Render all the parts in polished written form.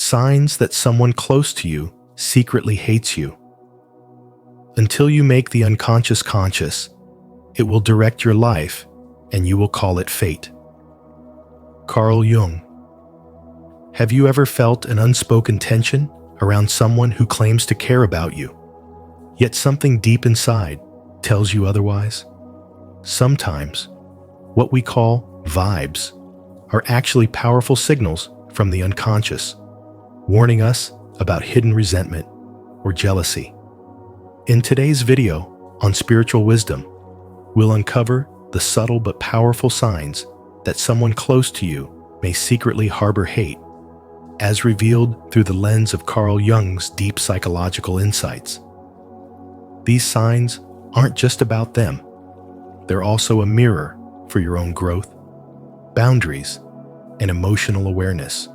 Signs that someone close to you secretly hates you. Until you make the unconscious conscious, it will direct your life and you will call it fate. Carl Jung. Have you ever felt an unspoken tension around someone who claims to care about you, yet something deep inside tells you otherwise? Sometimes, what we call vibes are actually powerful signals from the unconscious, warning us about hidden resentment or jealousy. In today's video on spiritual wisdom, we'll uncover the subtle but powerful signs that someone close to you may secretly harbor hate, as revealed through the lens of Carl Jung's deep psychological insights. These signs aren't just about them. They're also a mirror for your own growth, boundaries, and emotional awareness.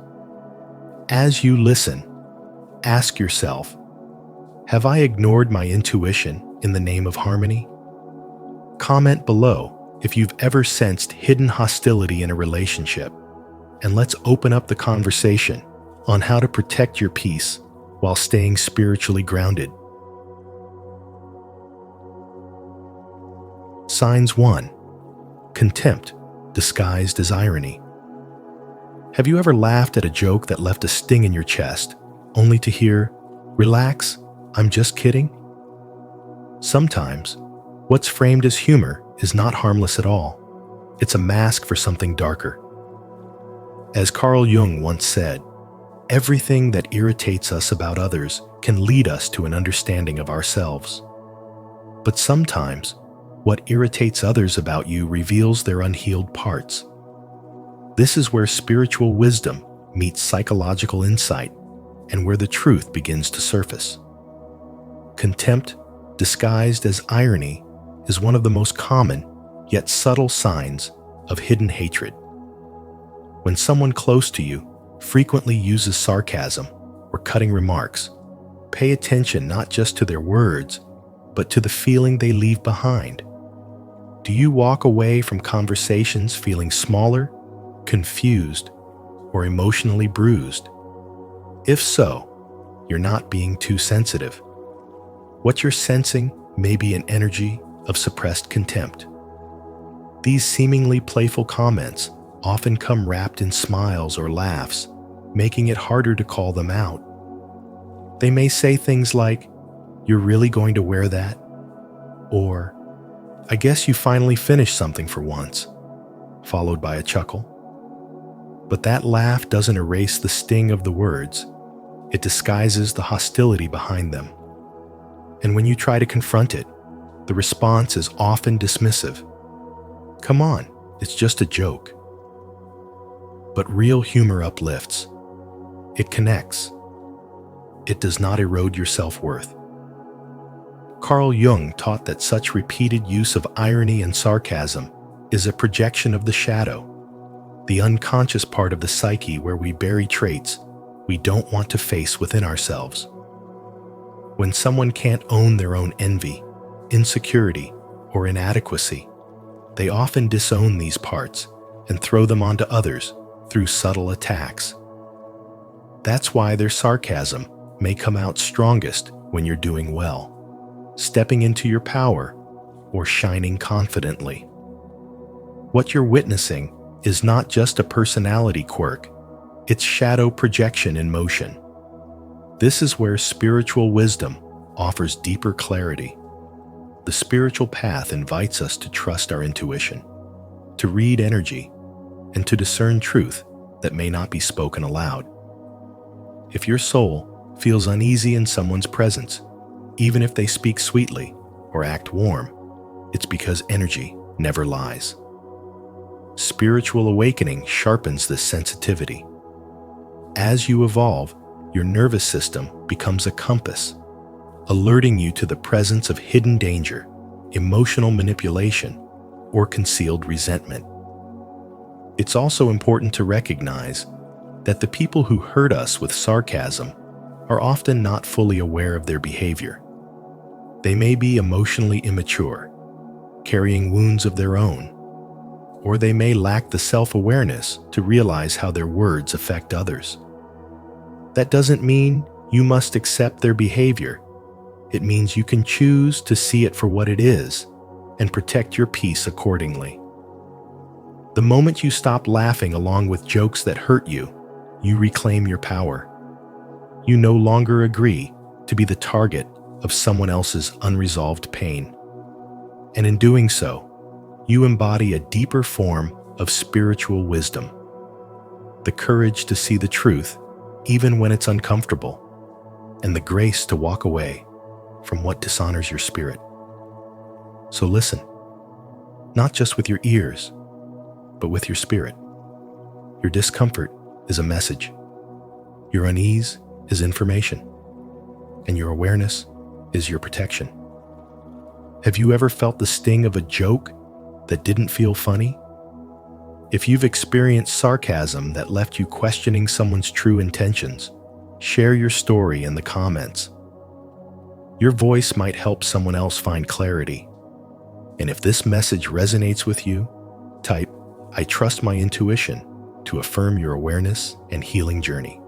As you listen, ask yourself, have I ignored my intuition in the name of harmony? Comment below if you've ever sensed hidden hostility in a relationship, and let's open up the conversation on how to protect your peace while staying spiritually grounded. Signs 1. Contempt disguised as irony. Have you ever laughed at a joke that left a sting in your chest, only to hear, "Relax, I'm just kidding"? Sometimes, what's framed as humor is not harmless at all. It's a mask for something darker. As Carl Jung once said, everything that irritates us about others can lead us to an understanding of ourselves. But sometimes, what irritates others about you reveals their unhealed parts. This is where spiritual wisdom meets psychological insight and where the truth begins to surface. Contempt, disguised as irony, is one of the most common yet subtle signs of hidden hatred. When someone close to you frequently uses sarcasm or cutting remarks, pay attention not just to their words, but to the feeling they leave behind. Do you walk away from conversations feeling smaller, confused, or emotionally bruised? If so, you're not being too sensitive. What you're sensing may be an energy of suppressed contempt. These seemingly playful comments often come wrapped in smiles or laughs, making it harder to call them out. They may say things like, "You're really going to wear that?" Or, "I guess you finally finished something for once," followed by a chuckle. But that laugh doesn't erase the sting of the words. It disguises the hostility behind them. And when you try to confront it, the response is often dismissive. "Come on, it's just a joke." But real humor uplifts. It connects. It does not erode your self-worth. Carl Jung taught that such repeated use of irony and sarcasm is a projection of the shadow, the unconscious part of the psyche where we bury traits we don't want to face within ourselves. When someone can't own their own envy, insecurity, or inadequacy, they often disown these parts and throw them onto others through subtle attacks. That's why their sarcasm may come out strongest when you're doing well, stepping into your power, or shining confidently. What you're witnessing is not just a personality quirk, it's shadow projection in motion. This is where spiritual wisdom offers deeper clarity. The spiritual path invites us to trust our intuition, to read energy, and to discern truth that may not be spoken aloud. If your soul feels uneasy in someone's presence, even if they speak sweetly or act warm, it's because energy never lies. Spiritual awakening sharpens this sensitivity. As you evolve, your nervous system becomes a compass, alerting you to the presence of hidden danger, emotional manipulation, or concealed resentment. It's also important to recognize that the people who hurt us with sarcasm are often not fully aware of their behavior. They may be emotionally immature, carrying wounds of their own, or they may lack the self-awareness to realize how their words affect others. That doesn't mean you must accept their behavior. It means you can choose to see it for what it is and protect your peace accordingly. The moment you stop laughing along with jokes that hurt you, you reclaim your power. You no longer agree to be the target of someone else's unresolved pain. And in doing so, you embody a deeper form of spiritual wisdom, the courage to see the truth even when it's uncomfortable, and the grace to walk away from what dishonors your spirit. So listen, not just with your ears, but with your spirit. Your discomfort is a message. Your unease is information. And your awareness is your protection. Have you ever felt the sting of a joke that didn't feel funny? If you've experienced sarcasm that left you questioning someone's true intentions, share your story in the comments. Your voice might help someone else find clarity. And if this message resonates with you, type, "I trust my intuition," to affirm your awareness and healing journey.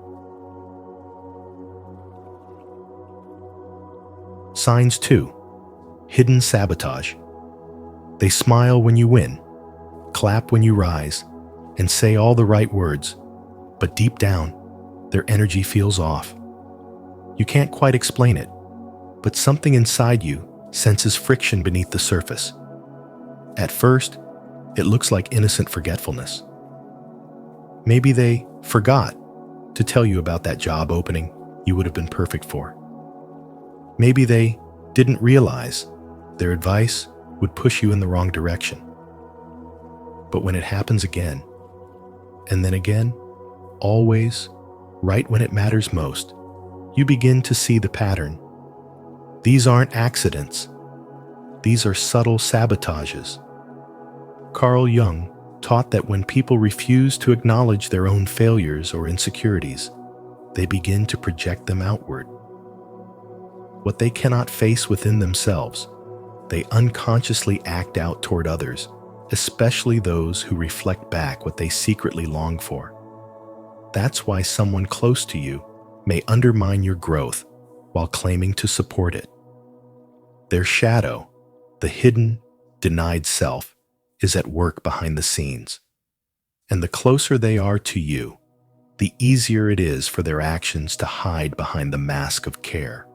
Signs 2. Hidden sabotage. They smile when you win, clap when you rise, and say all the right words, but deep down, their energy feels off. You can't quite explain it, but something inside you senses friction beneath the surface. At first, it looks like innocent forgetfulness. Maybe they forgot to tell you about that job opening you would have been perfect for. Maybe they didn't realize their advice would push you in the wrong direction. But when it happens again, and then again, always, right when it matters most, you begin to see the pattern. These aren't accidents. These are subtle sabotages. Carl Jung taught that when people refuse to acknowledge their own failures or insecurities, they begin to project them outward. What they cannot face within themselves, they unconsciously act out toward others, especially those who reflect back what they secretly long for. That's why someone close to you may undermine your growth while claiming to support it. Their shadow, the hidden, denied self, is at work behind the scenes. And the closer they are to you, the easier it is for their actions to hide behind the mask of care.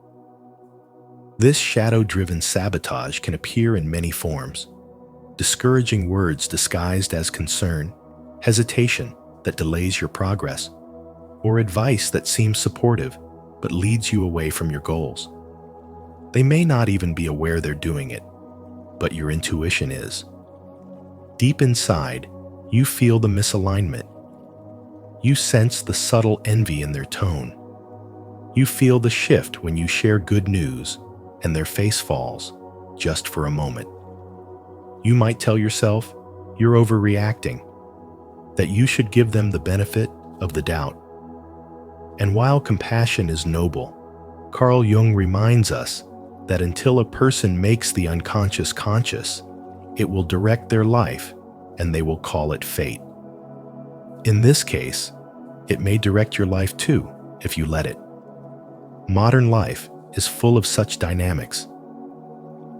This shadow-driven sabotage can appear in many forms: discouraging words disguised as concern, hesitation that delays your progress, or advice that seems supportive but leads you away from your goals. They may not even be aware they're doing it, but your intuition is. Deep inside, you feel the misalignment. You sense the subtle envy in their tone. You feel the shift when you share good news and their face falls, just for a moment. You might tell yourself you're overreacting, that you should give them the benefit of the doubt. And while compassion is noble, Carl Jung reminds us that until a person makes the unconscious conscious, it will direct their life and they will call it fate. In this case, it may direct your life too if you let it. Modern life is full of such dynamics.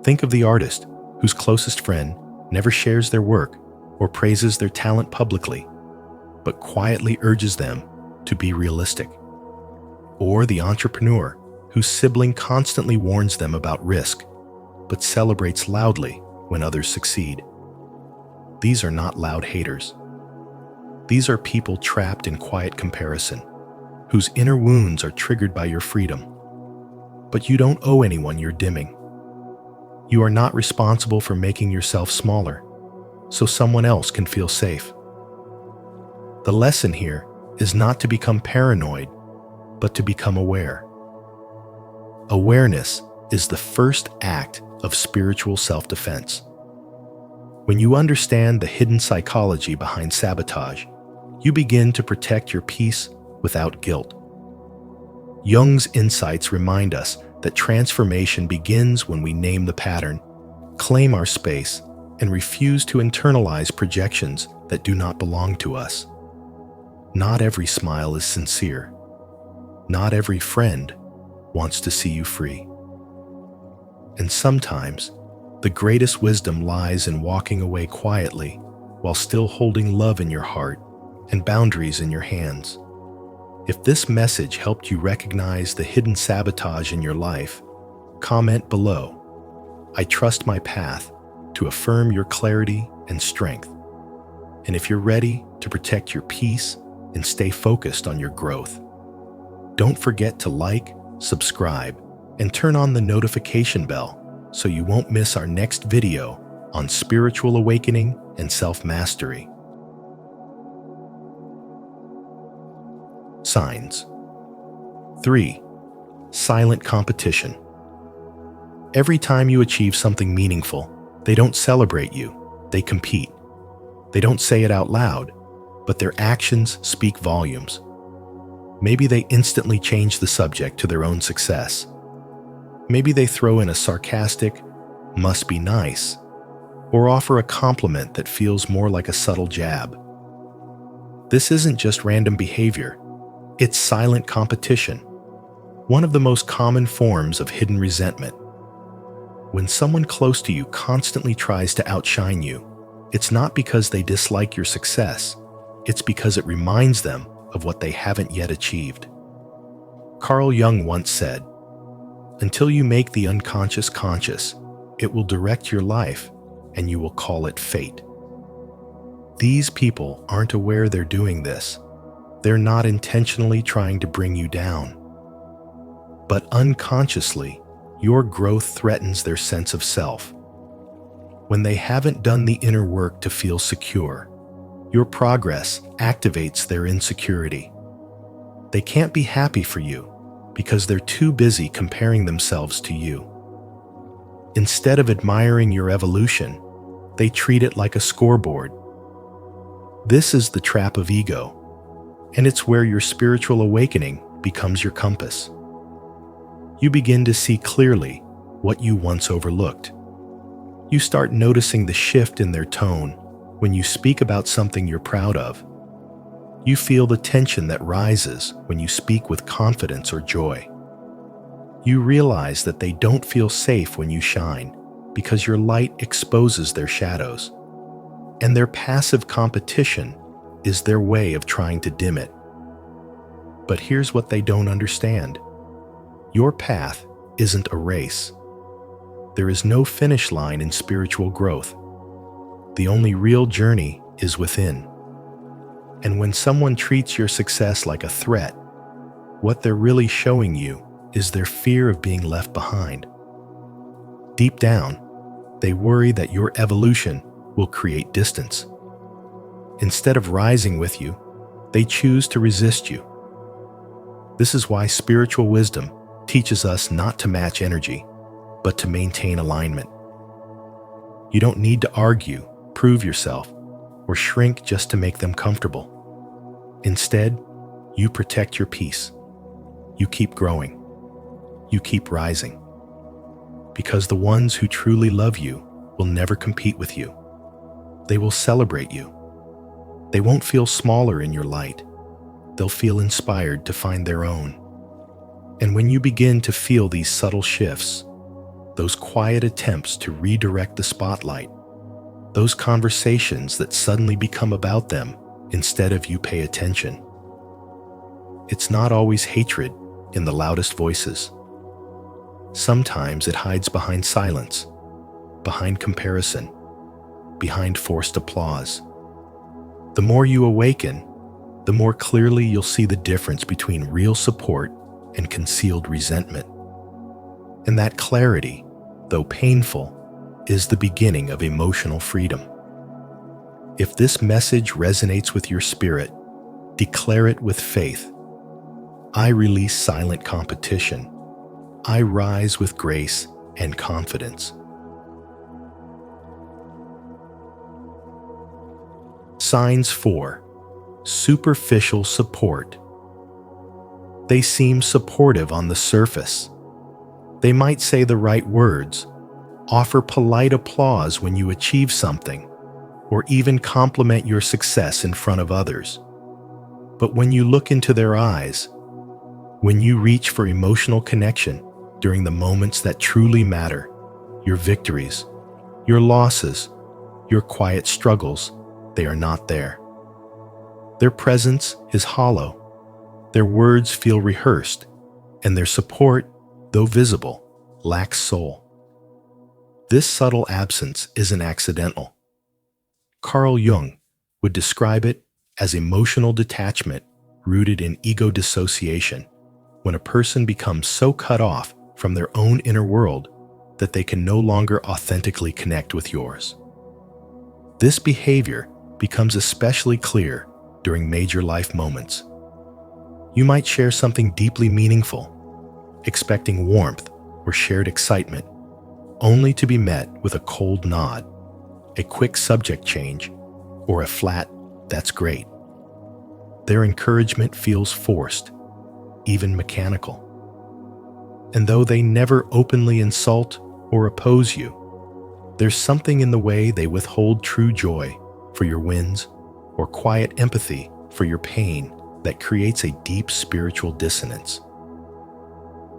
Think of the artist whose closest friend never shares their work or praises their talent publicly, but quietly urges them to be realistic. Or the entrepreneur whose sibling constantly warns them about risk, but celebrates loudly when others succeed. These are not loud haters. These are people trapped in quiet comparison, whose inner wounds are triggered by your freedom. But you don't owe anyone your dimming. You are not responsible for making yourself smaller, so someone else can feel safe. The lesson here is not to become paranoid, but to become aware. Awareness is the first act of spiritual self-defense. When you understand the hidden psychology behind sabotage, you begin to protect your peace without guilt. Jung's insights remind us that transformation begins when we name the pattern, claim our space, and refuse to internalize projections that do not belong to us. Not every smile is sincere. Not every friend wants to see you free. And sometimes, the greatest wisdom lies in walking away quietly while still holding love in your heart and boundaries in your hands. If this message helped you recognize the hidden sabotage in your life, comment below. I trust my path to affirm your clarity and strength. And if you're ready to protect your peace and stay focused on your growth, don't forget to like, subscribe, and turn on the notification bell so you won't miss our next video on spiritual awakening and self-mastery. Signs. 3. Silent competition. Every time you achieve something meaningful, they don't celebrate you, they compete. They don't say it out loud, but their actions speak volumes. Maybe they instantly change the subject to their own success. Maybe they throw in a sarcastic, "must be nice," or offer a compliment that feels more like a subtle jab. This isn't just random behavior, it's silent competition, one of the most common forms of hidden resentment. When someone close to you constantly tries to outshine you, it's not because they dislike your success, it's because it reminds them of what they haven't yet achieved. Carl Jung once said, "Until you make the unconscious conscious, it will direct your life and you will call it fate." These people aren't aware they're doing this. They're not intentionally trying to bring you down. But unconsciously, your growth threatens their sense of self. When they haven't done the inner work to feel secure, your progress activates their insecurity. They can't be happy for you because they're too busy comparing themselves to you. Instead of admiring your evolution, they treat it like a scoreboard. This is the trap of ego, and it's where your spiritual awakening becomes your compass. You begin to see clearly what you once overlooked. You start noticing the shift in their tone when you speak about something you're proud of. You feel the tension that rises when you speak with confidence or joy. You realize that they don't feel safe when you shine because your light exposes their shadows, and their passive competition is their way of trying to dim it. But here's what they don't understand. Your path isn't a race. There is no finish line in spiritual growth. The only real journey is within. And when someone treats your success like a threat, what they're really showing you is their fear of being left behind. Deep down, they worry that your evolution will create distance. Instead of rising with you, they choose to resist you. This is why spiritual wisdom teaches us not to match energy, but to maintain alignment. You don't need to argue, prove yourself, or shrink just to make them comfortable. Instead, you protect your peace. You keep growing. You keep rising. Because the ones who truly love you will never compete with you. They will celebrate you. They won't feel smaller in your light. They'll feel inspired to find their own. And when you begin to feel these subtle shifts, those quiet attempts to redirect the spotlight, those conversations that suddenly become about them instead of you pay attention. It's not always hatred in the loudest voices. Sometimes it hides behind silence, behind comparison, behind forced applause. The more you awaken, the more clearly you'll see the difference between real support and concealed resentment. And that clarity, though painful, is the beginning of emotional freedom. If this message resonates with your spirit, declare it with faith. I release silent competition. I rise with grace and confidence. Signs 4. Superficial support. They seem supportive on the surface. They might say the right words, offer polite applause when you achieve something, or even compliment your success in front of others. But when you look into their eyes, When you reach for emotional connection during the moments that truly matter, your victories, your losses, your quiet struggles, they are not there. Their presence is hollow, their words feel rehearsed, and their support, though visible, lacks soul. This subtle absence isn't accidental. Carl Jung would describe it as emotional detachment rooted in ego dissociation, when a person becomes so cut off from their own inner world that they can no longer authentically connect with yours. This behavior becomes especially clear during major life moments. You might share something deeply meaningful, expecting warmth or shared excitement, only to be met with a cold nod, a quick subject change, or a flat, "That's great." Their encouragement feels forced, even mechanical. And though they never openly insult or oppose you, there's something in the way they withhold true joy for your wins or quiet empathy for your pain that creates a deep spiritual dissonance.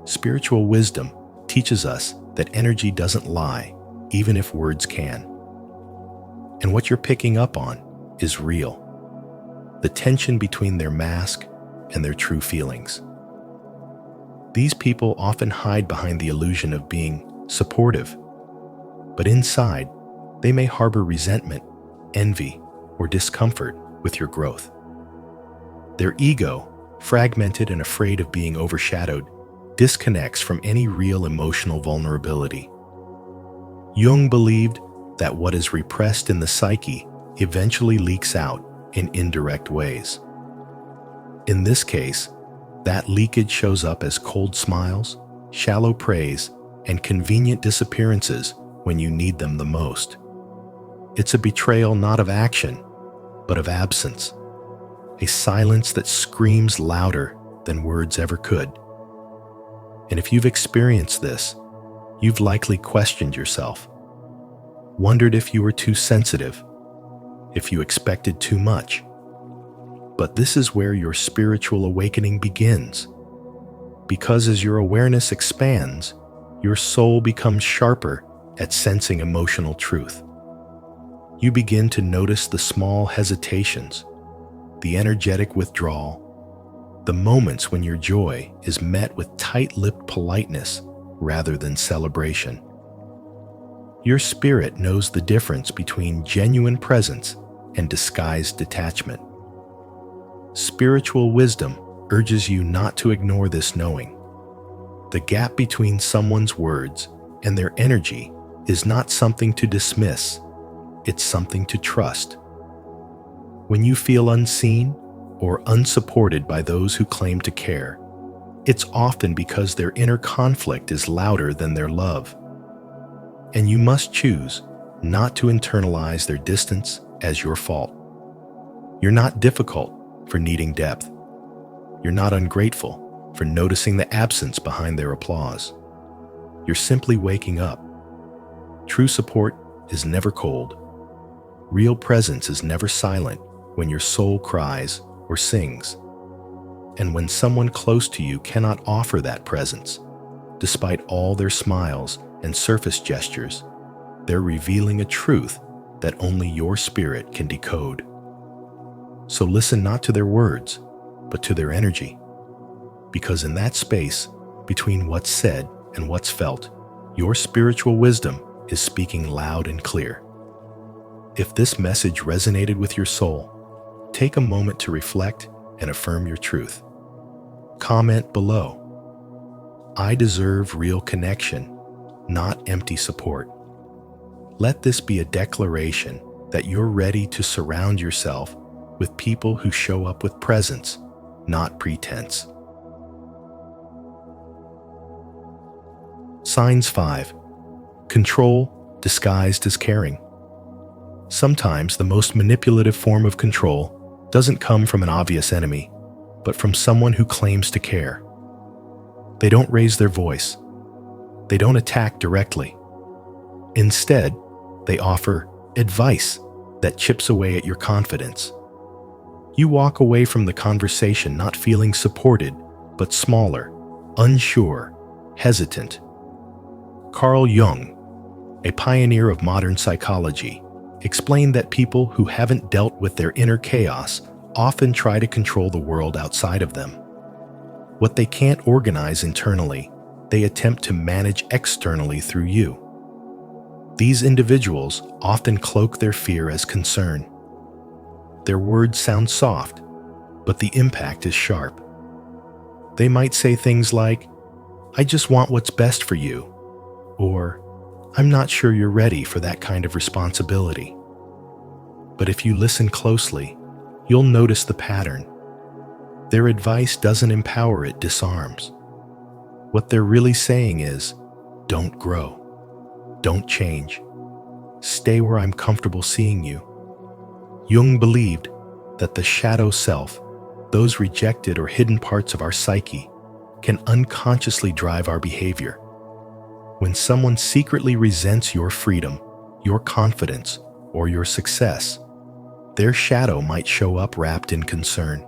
Spiritual wisdom teaches us that energy doesn't lie, even if words can. And what you're picking up on is real. The tension between their mask and their true feelings. These people often hide behind the illusion of being supportive, but inside, they may harbor resentment, envy, or discomfort with your growth. Their ego, fragmented and afraid of being overshadowed, disconnects from any real emotional vulnerability. Jung believed that what is repressed in the psyche eventually leaks out in indirect ways. In this case, that leakage shows up as cold smiles, shallow praise, and convenient disappearances when you need them the most. It's a betrayal not of action, but of absence, a silence that screams louder than words ever could. And if you've experienced this, you've likely questioned yourself, wondered if you were too sensitive, if you expected too much. But this is where your spiritual awakening begins, because as your awareness expands, your soul becomes sharper at sensing emotional truth. You begin to notice the small hesitations, the energetic withdrawal, the moments when your joy is met with tight-lipped politeness rather than celebration. Your spirit knows the difference between genuine presence and disguised detachment. Spiritual wisdom urges you not to ignore this knowing. The gap between someone's words and their energy is not something to dismiss, it's something to trust. When you feel unseen or unsupported by those who claim to care, it's often because their inner conflict is louder than their love. And you must choose not to internalize their distance as your fault. You're not difficult for needing depth. You're not ungrateful for noticing the absence behind their applause. You're simply waking up. True support is never cold. Real presence is never silent when your soul cries or sings. And when someone close to you cannot offer that presence, despite all their smiles and surface gestures, they're revealing a truth that only your spirit can decode. So listen not to their words, but to their energy. Because in that space, between what's said and what's felt, your spiritual wisdom is speaking loud and clear. If this message resonated with your soul, take a moment to reflect and affirm your truth. Comment below. I deserve real connection, not empty support. Let this be a declaration that you're ready to surround yourself with people who show up with presence, not pretense. Signs 5. Control disguised as caring. Sometimes the most manipulative form of control doesn't come from an obvious enemy, but from someone who claims to care. They don't raise their voice. They don't attack directly. Instead, they offer advice that chips away at your confidence. You walk away from the conversation not feeling supported, but smaller, unsure, hesitant. Carl Jung, a pioneer of modern psychology, explained that people who haven't dealt with their inner chaos often try to control the world outside of them. What they can't organize internally, they attempt to manage externally through you. These individuals often cloak their fear as concern. Their words sound soft, but the impact is sharp. They might say things like, "I just want what's best for you," or "I'm not sure you're ready for that kind of responsibility." But if you listen closely, you'll notice the pattern. Their advice doesn't empower, it disarms. What they're really saying is, don't grow, don't change, stay where I'm comfortable seeing you. Jung believed that the shadow self, those rejected or hidden parts of our psyche, can unconsciously drive our behavior. When someone secretly resents your freedom, your confidence, or your success, their shadow might show up wrapped in concern.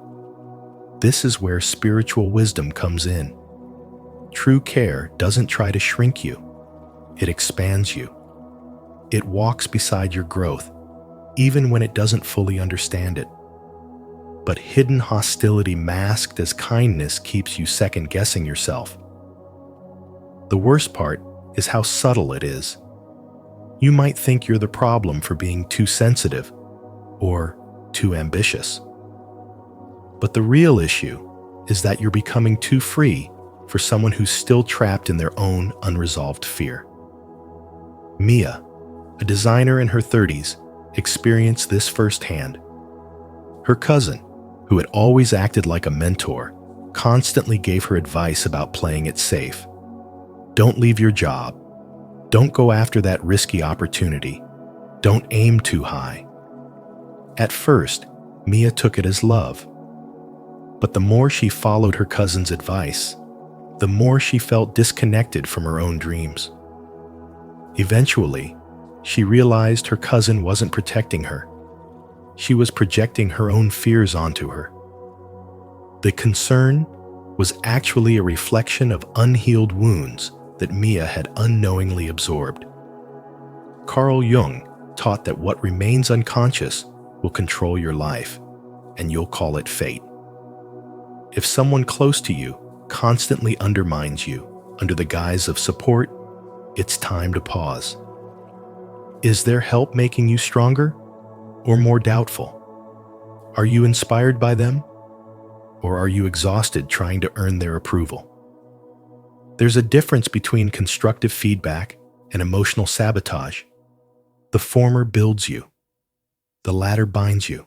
This is where spiritual wisdom comes in. True care doesn't try to shrink you. It expands you. It walks beside your growth, even when it doesn't fully understand it. But hidden hostility masked as kindness keeps you second-guessing yourself. The worst part is how subtle it is. You might think you're the problem for being too sensitive or too ambitious. But the real issue is that you're becoming too free for someone who's still trapped in their own unresolved fear. Mia, a designer in her 30s, experienced this firsthand. Her cousin, who had always acted like a mentor, constantly gave her advice about playing it safe. Don't leave your job. Don't go after that risky opportunity. Don't aim too high. At first, Mia took it as love. But the more she followed her cousin's advice, the more she felt disconnected from her own dreams. Eventually, she realized her cousin wasn't protecting her. She was projecting her own fears onto her. The concern was actually a reflection of unhealed wounds that Mia had unknowingly absorbed. Carl Jung taught that what remains unconscious will control your life, and you'll call it fate. If someone close to you constantly undermines you under the guise of support, it's time to pause. Is their help making you stronger or more doubtful? Are you inspired by them, or are you exhausted trying to earn their approval? There's a difference between constructive feedback and emotional sabotage. The former builds you. The latter binds you.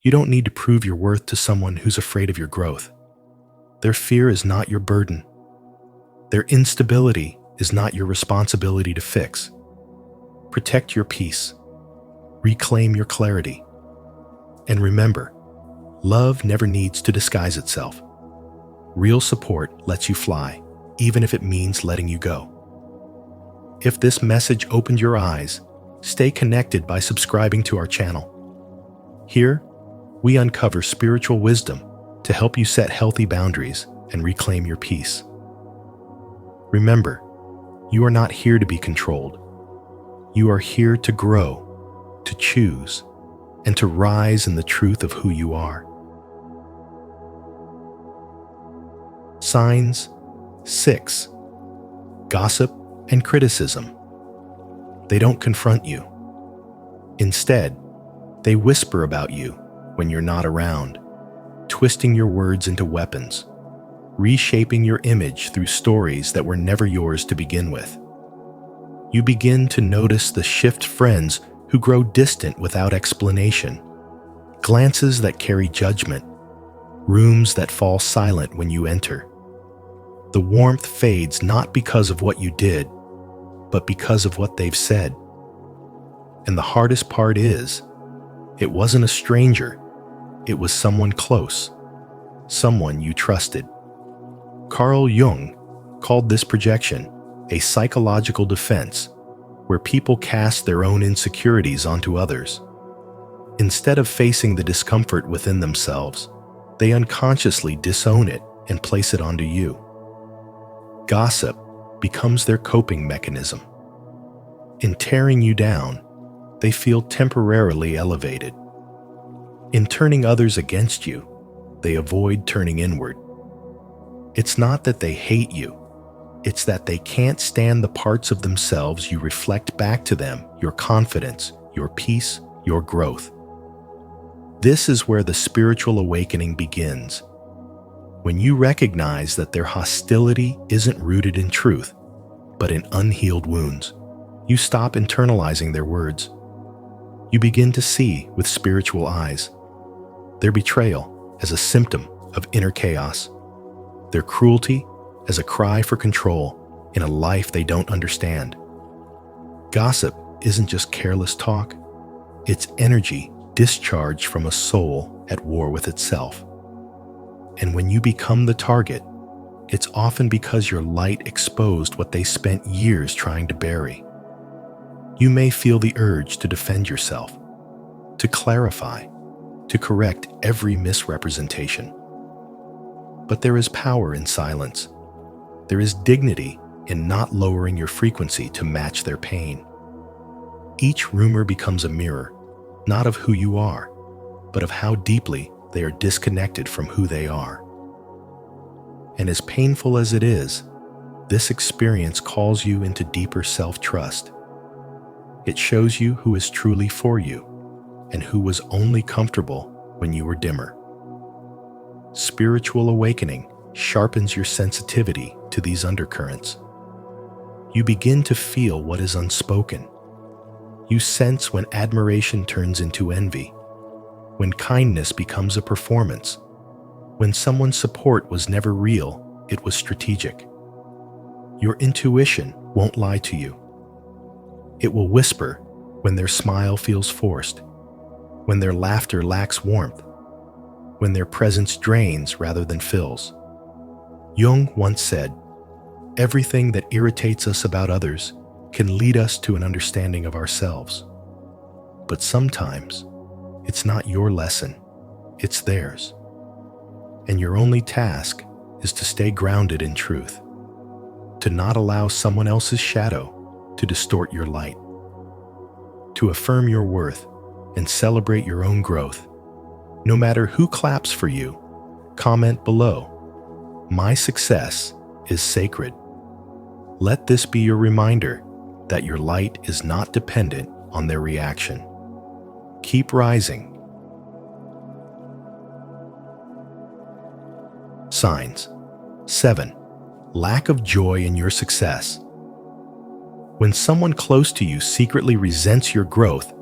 You don't need to prove your worth to someone who's afraid of your growth. Their fear is not your burden. Their instability is not your responsibility to fix. Protect your peace. Reclaim your clarity. And remember, love never needs to disguise itself. Real support lets you fly, even if it means letting you go. If this message opened your eyes, stay connected by subscribing to our channel. Here, we uncover spiritual wisdom to help you set healthy boundaries and reclaim your peace. Remember, you are not here to be controlled. You are here to grow, to choose, and to rise in the truth of who you are. Signs 6. Gossip and criticism. They don't confront you. Instead, they whisper about you when you're not around, twisting your words into weapons, reshaping your image through stories that were never yours to begin with. You begin to notice the shift friends who grow distant without explanation, glances that carry judgment, rooms that fall silent when you enter. The warmth fades not because of what you did, but because of what they've said. And the hardest part is, it wasn't a stranger, it was someone close, someone you trusted. Carl Jung called this projection a psychological defense, where people cast their own insecurities onto others. Instead of facing the discomfort within themselves, they unconsciously disown it and place it onto you. Gossip becomes their coping mechanism. In tearing you down, they feel temporarily elevated. In turning others against you, they avoid turning inward. It's not that they hate you, it's that they can't stand the parts of themselves you reflect back to them, your confidence, your peace, your growth. This is where the spiritual awakening begins. When you recognize that their hostility isn't rooted in truth, but in unhealed wounds, you stop internalizing their words. You begin to see with spiritual eyes their betrayal as a symptom of inner chaos, their cruelty as a cry for control in a life they don't understand. Gossip isn't just careless talk, it's energy discharged from a soul at war with itself. And when you become the target, it's often because your light exposed what they spent years trying to bury. You may feel the urge to defend yourself, to clarify, to correct every misrepresentation. But there is power in silence. There is dignity in not lowering your frequency to match their pain. Each rumor becomes a mirror, not of who you are, but of how deeply they are disconnected from who they are. And as painful as it is, this experience calls you into deeper self-trust. It shows you who is truly for you and who was only comfortable when you were dimmer. Spiritual awakening sharpens your sensitivity to these undercurrents. You begin to feel what is unspoken. You sense when admiration turns into envy, when kindness becomes a performance, when someone's support was never real, it was strategic. Your intuition won't lie to you. It will whisper when their smile feels forced, when their laughter lacks warmth, when their presence drains rather than fills. Jung once said, "Everything that irritates us about others can lead us to an understanding of ourselves. But sometimes, it's not your lesson, it's theirs. And your only task is to stay grounded in truth, to not allow someone else's shadow to distort your light, to affirm your worth and celebrate your own growth. No matter who claps for you, comment below, 'My success is sacred.' Let this be your reminder that your light is not dependent on their reaction. Keep rising." Signs. 7. Lack of joy in your success. When someone close to you secretly resents your growth,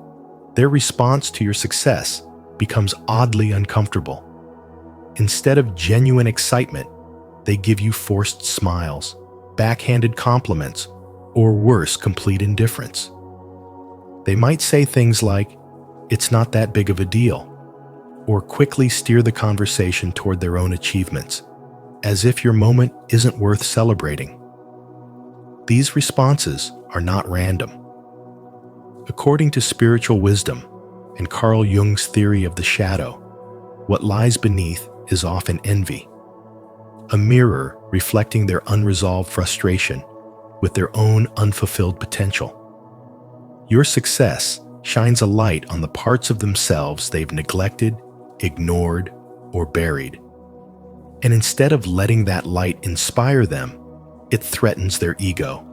their response to your success becomes oddly uncomfortable. Instead of genuine excitement, they give you forced smiles, backhanded compliments, or worse, complete indifference. They might say things like, "It's not that big of a deal," or quickly steer the conversation toward their own achievements, as if your moment isn't worth celebrating. These responses are not random. According to spiritual wisdom and Carl Jung's theory of the shadow, what lies beneath is often envy, a mirror reflecting their unresolved frustration with their own unfulfilled potential. Your success shines a light on the parts of themselves they've neglected, ignored, or buried. And instead of letting that light inspire them, it threatens their ego.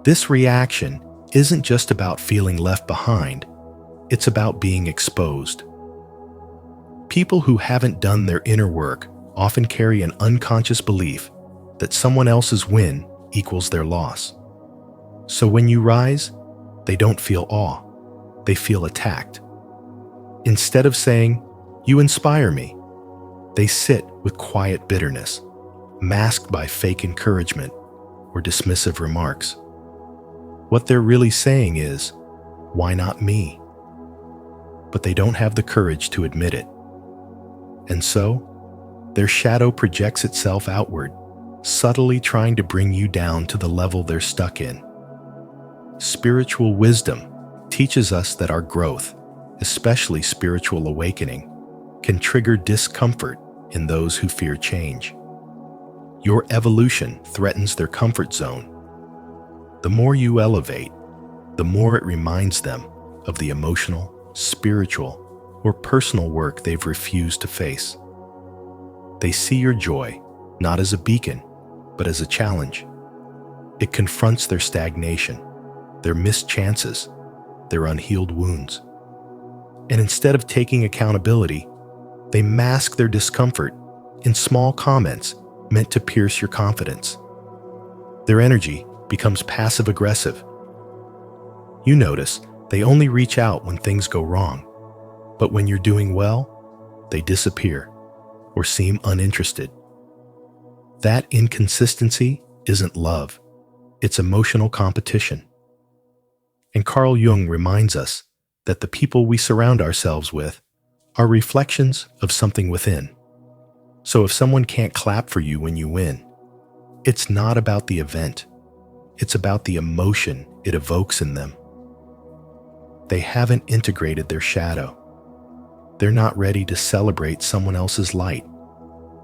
This reaction isn't just about feeling left behind, it's about being exposed. People who haven't done their inner work often carry an unconscious belief that someone else's win equals their loss. So when you rise, they don't feel awe, they feel attacked. Instead of saying, "You inspire me," they sit with quiet bitterness, masked by fake encouragement or dismissive remarks. What they're really saying is, "Why not me?" But they don't have the courage to admit it. And so, their shadow projects itself outward, subtly trying to bring you down to the level they're stuck in. Spiritual wisdom teaches us that our growth, especially spiritual awakening, can trigger discomfort in those who fear change. Your evolution threatens their comfort zone. The more you elevate, the more it reminds them of the emotional, spiritual, or personal work they've refused to face. They see your joy not as a beacon, but as a challenge. It confronts their stagnation, their missed chances, their unhealed wounds. And instead of taking accountability, they mask their discomfort in small comments meant to pierce your confidence. Their energy becomes passive-aggressive. You notice they only reach out when things go wrong, but when you're doing well, they disappear or seem uninterested. That inconsistency isn't love, it's emotional competition. And Carl Jung reminds us that the people we surround ourselves with are reflections of something within. So if someone can't clap for you when you win, it's not about the event, it's about the emotion it evokes in them. They haven't integrated their shadow. They're not ready to celebrate someone else's light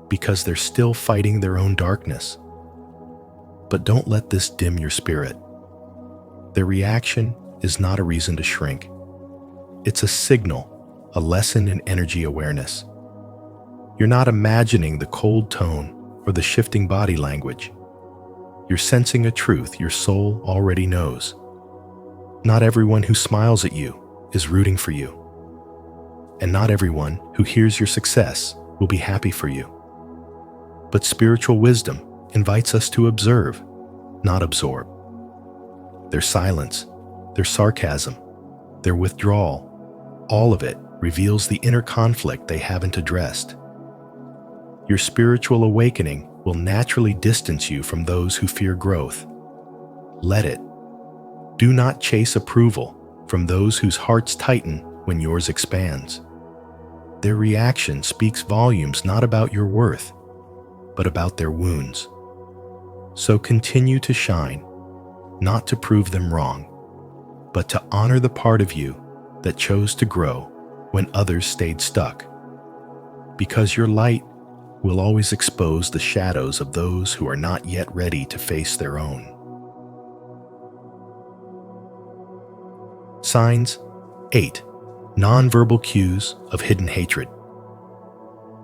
because they're still fighting their own darkness. But don't let this dim your spirit. Their reaction is not a reason to shrink. It's a signal, a lesson in energy awareness. You're not imagining the cold tone or the shifting body language. You're sensing a truth your soul already knows. Not everyone who smiles at you is rooting for you. And not everyone who hears your success will be happy for you. But spiritual wisdom invites us to observe, not absorb. Their silence, their sarcasm, their withdrawal, all of it reveals the inner conflict they haven't addressed. Your spiritual awakening will naturally distance you from those who fear growth. Let it. Do not chase approval from those whose hearts tighten when yours expands. Their reaction speaks volumes not about your worth, but about their wounds. So continue to shine, not to prove them wrong, but to honor the part of you that chose to grow when others stayed stuck. Because your light will always expose the shadows of those who are not yet ready to face their own. Signs 8. Nonverbal cues of hidden hatred.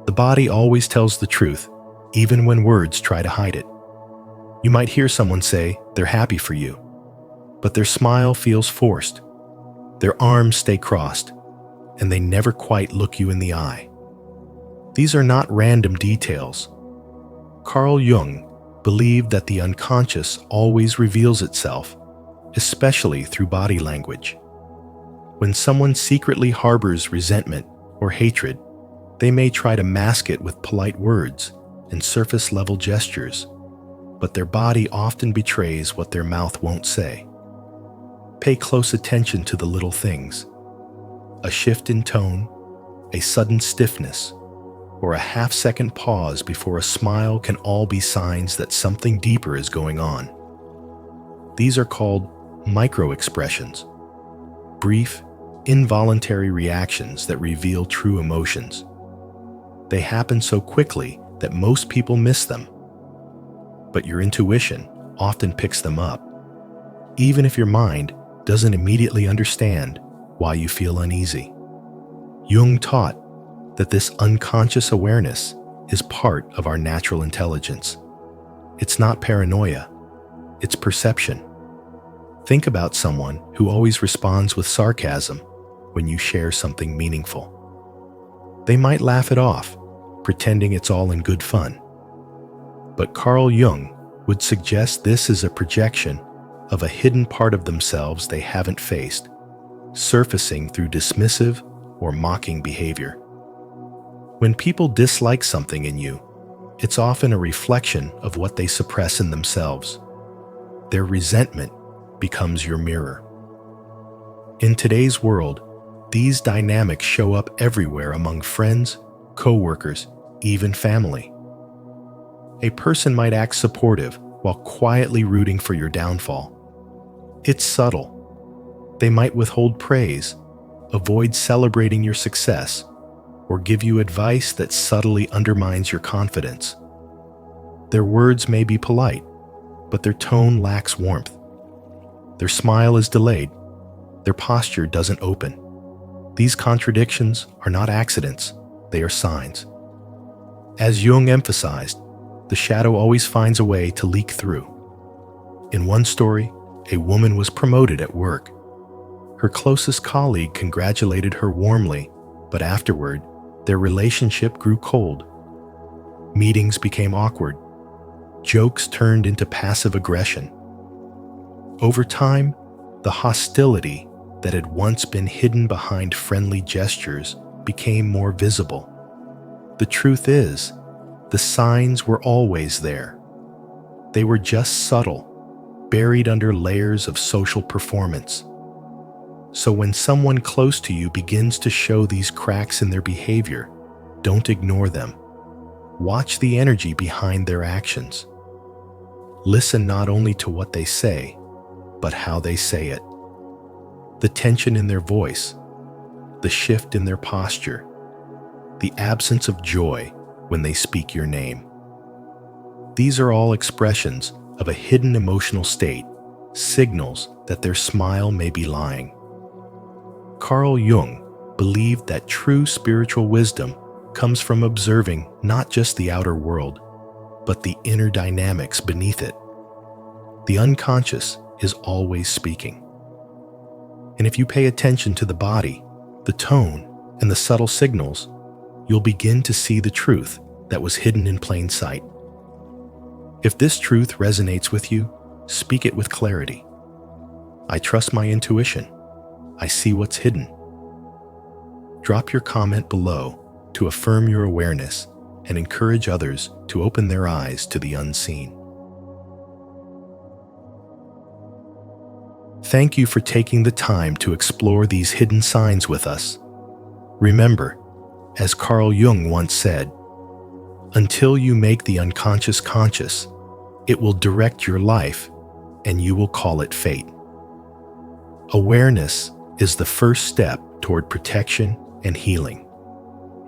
The body always tells the truth, even when words try to hide it. You might hear someone say they're happy for you, but their smile feels forced. Their arms stay crossed, and they never quite look you in the eye. These are not random details. Carl Jung believed that the unconscious always reveals itself, especially through body language. When someone secretly harbors resentment or hatred, they may try to mask it with polite words and surface-level gestures, but their body often betrays what their mouth won't say. Pay close attention to the little things. A shift in tone, a sudden stiffness, or a half-second pause before a smile can all be signs that something deeper is going on. These are called micro-expressions, brief, involuntary reactions that reveal true emotions. They happen so quickly that most people miss them, but your intuition often picks them up, even if your mind doesn't immediately understand why you feel uneasy. Jung taught that this unconscious awareness is part of our natural intelligence. It's not paranoia, it's perception. Think about someone who always responds with sarcasm when you share something meaningful. They might laugh it off, pretending it's all in good fun. But Carl Jung would suggest this is a projection of a hidden part of themselves they haven't faced, surfacing through dismissive or mocking behavior. When people dislike something in you, it's often a reflection of what they suppress in themselves. Their resentment becomes your mirror. In today's world, these dynamics show up everywhere among friends, co-workers, even family. A person might act supportive while quietly rooting for your downfall. It's subtle. They might withhold praise, avoid celebrating your success, or give you advice that subtly undermines your confidence. Their words may be polite, but their tone lacks warmth. Their smile is delayed. Their posture doesn't open. These contradictions are not accidents, they are signs. As Jung emphasized, the shadow always finds a way to leak through. In one story, a woman was promoted at work. Her closest colleague congratulated her warmly, but afterward, their relationship grew cold. Meetings became awkward. Jokes turned into passive aggression. Over time, the hostility that had once been hidden behind friendly gestures became more visible. The truth is, the signs were always there. They were just subtle, buried under layers of social performance. So when someone close to you begins to show these cracks in their behavior, don't ignore them. Watch the energy behind their actions. Listen not only to what they say, but how they say it. The tension in their voice, the shift in their posture, the absence of joy when they speak your name. These are all expressions of a hidden emotional state, signals that their smile may be lying. Carl Jung believed that true spiritual wisdom comes from observing not just the outer world, but the inner dynamics beneath it. The unconscious is always speaking. And if you pay attention to the body, the tone, and the subtle signals, you'll begin to see the truth that was hidden in plain sight. If this truth resonates with you, speak it with clarity. I trust my intuition. I see what's hidden. Drop your comment below to affirm your awareness and encourage others to open their eyes to the unseen. Thank you for taking the time to explore these hidden signs with us. Remember, as Carl Jung once said, until you make the unconscious conscious, it will direct your life and you will call it fate. Awareness is the first step toward protection and healing.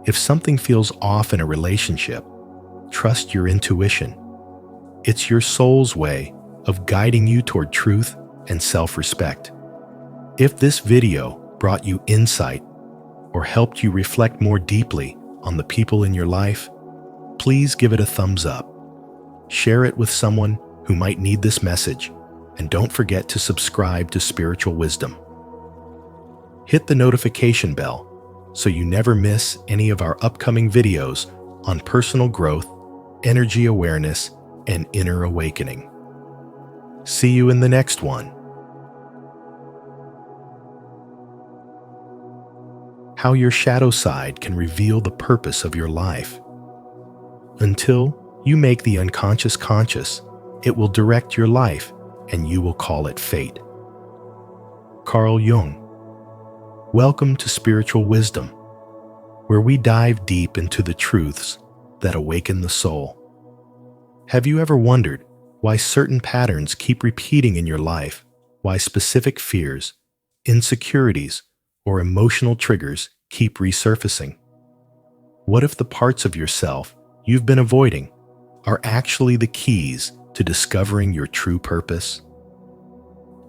If something feels off in a relationship, trust your intuition. It's your soul's way of guiding you toward truth and self-respect. If this video brought you insight or helped you reflect more deeply on the people in your life, please give it a thumbs up. Share it with someone who might need this message, and don't forget to subscribe to Spiritual Wisdom. Hit the notification bell so you never miss any of our upcoming videos on personal growth, energy awareness, and inner awakening. See you in the next one. How your shadow side can reveal the purpose of your life. Until you make the unconscious conscious, it will direct your life and you will call it fate. Carl Jung. Welcome to Spiritual Wisdom, where we dive deep into the truths that awaken the soul. Have you ever wondered why certain patterns keep repeating in your life, why specific fears, insecurities, or emotional triggers keep resurfacing? What if the parts of yourself you've been avoiding are actually the keys to discovering your true purpose?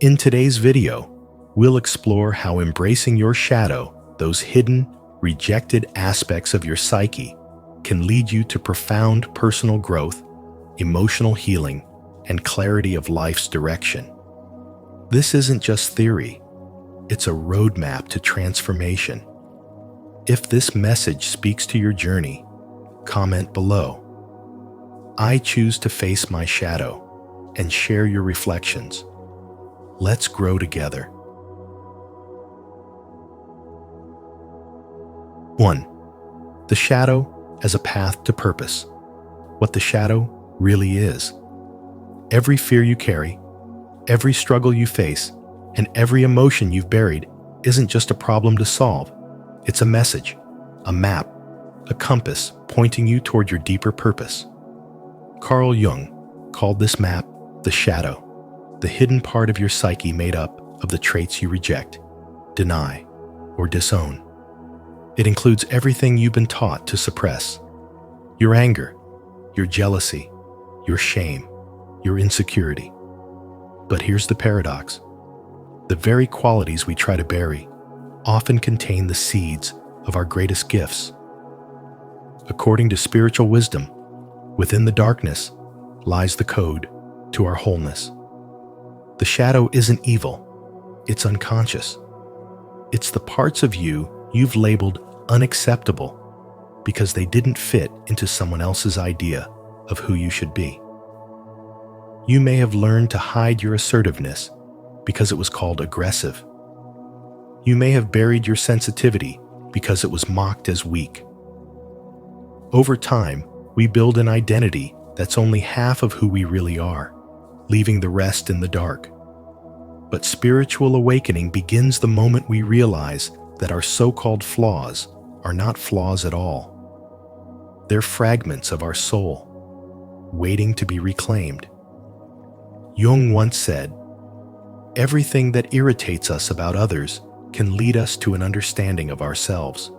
In today's video, we'll explore how embracing your shadow, those hidden, rejected aspects of your psyche, can lead you to profound personal growth, emotional healing, and clarity of life's direction. This isn't just theory. It's a roadmap to transformation. If this message speaks to your journey, comment below. I choose to face my shadow and share your reflections. Let's grow together. 1. The shadow as a path to purpose. What the shadow really is. Every fear you carry, every struggle you face, and every emotion you've buried isn't just a problem to solve. It's a message, a map, a compass pointing you toward your deeper purpose. Carl Jung called this map the shadow, the hidden part of your psyche made up of the traits you reject, deny, or disown. It includes everything you've been taught to suppress: your anger, your jealousy, your shame, your insecurity. But here's the paradox. The very qualities we try to bury often contain the seeds of our greatest gifts. According to spiritual wisdom, within the darkness lies the code to our wholeness. The shadow isn't evil, it's unconscious. It's the parts of you you've labeled unacceptable because they didn't fit into someone else's idea of who you should be. You may have learned to hide your assertiveness because it was called aggressive. You may have buried your sensitivity because it was mocked as weak. Over time, we build an identity that's only half of who we really are, leaving the rest in the dark. But spiritual awakening begins the moment we realize that our so-called flaws are not flaws at all. They're fragments of our soul, waiting to be reclaimed. Jung once said, "Everything that irritates us about others can lead us to an understanding of ourselves."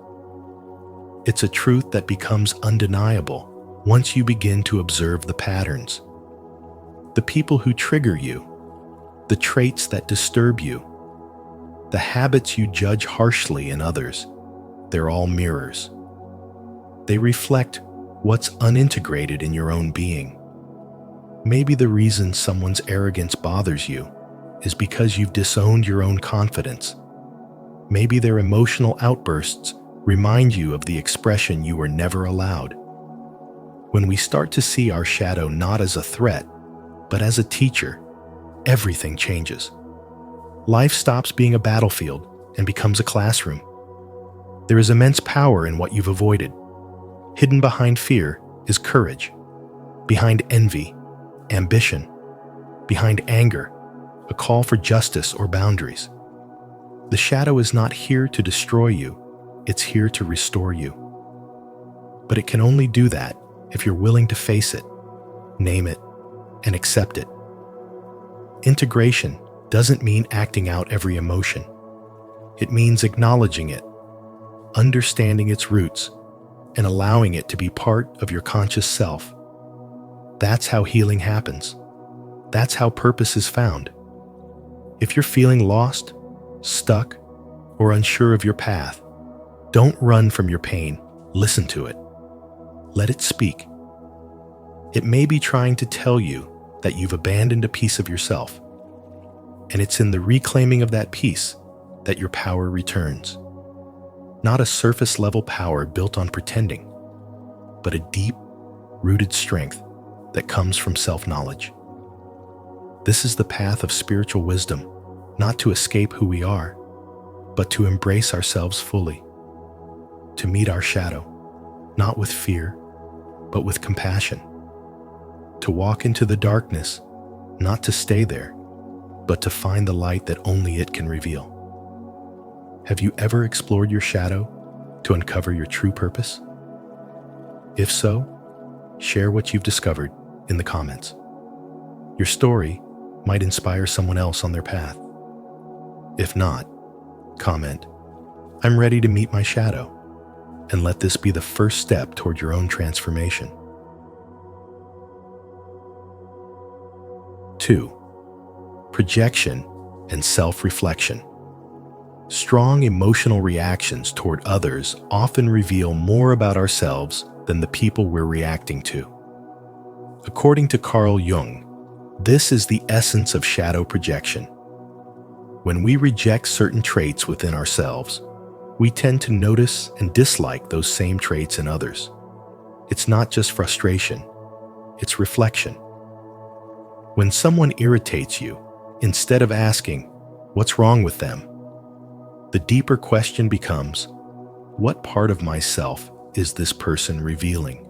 It's a truth that becomes undeniable once you begin to observe the patterns. The people who trigger you, the traits that disturb you, the habits you judge harshly in others, they're all mirrors. They reflect what's unintegrated in your own being. Maybe the reason someone's arrogance bothers you is because you've disowned your own confidence. Maybe their emotional outbursts remind you of the expression you were never allowed. When we start to see our shadow not as a threat, but as a teacher, everything changes. Life stops being a battlefield and becomes a classroom. There is immense power in what you've avoided. Hidden behind fear is courage. Behind envy, ambition. Behind anger, a call for justice or boundaries. The shadow is not here to destroy you, it's here to restore you. But it can only do that if you're willing to face it, name it, and accept it. Integration doesn't mean acting out every emotion. It means acknowledging it, understanding its roots, and allowing it to be part of your conscious self. That's how healing happens. That's how purpose is found. If you're feeling lost, stuck, or unsure of your path, don't run from your pain. Listen to it. Let it speak. It may be trying to tell you that you've abandoned a piece of yourself, and it's in the reclaiming of that piece that your power returns. Not a surface-level power built on pretending, but a deep, rooted strength that comes from self-knowledge. This is the path of spiritual wisdom, not to escape who we are, but to embrace ourselves fully, to meet our shadow, not with fear, but with compassion, to walk into the darkness, not to stay there, but to find the light that only it can reveal. Have you ever explored your shadow to uncover your true purpose? If so, share what you've discovered in the comments. Your story might inspire someone else on their path. If not, comment, "I'm ready to meet my shadow," and let this be the first step toward your own transformation. 2. Projection and self-reflection. Strong emotional reactions toward others often reveal more about ourselves than the people we're reacting to. According to Carl Jung, this is the essence of shadow projection. When we reject certain traits within ourselves, we tend to notice and dislike those same traits in others. It's not just frustration, it's reflection. When someone irritates you, instead of asking, "What's wrong with them?" the deeper question becomes, "What part of myself is this person revealing?"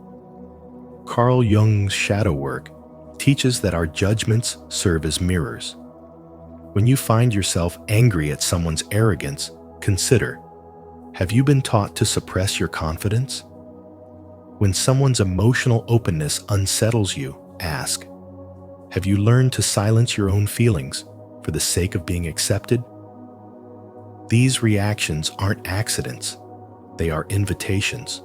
Carl Jung's shadow work teaches that our judgments serve as mirrors. When you find yourself angry at someone's arrogance, consider, have you been taught to suppress your confidence? When someone's emotional openness unsettles you, ask, have you learned to silence your own feelings for the sake of being accepted? These reactions aren't accidents. They are invitations.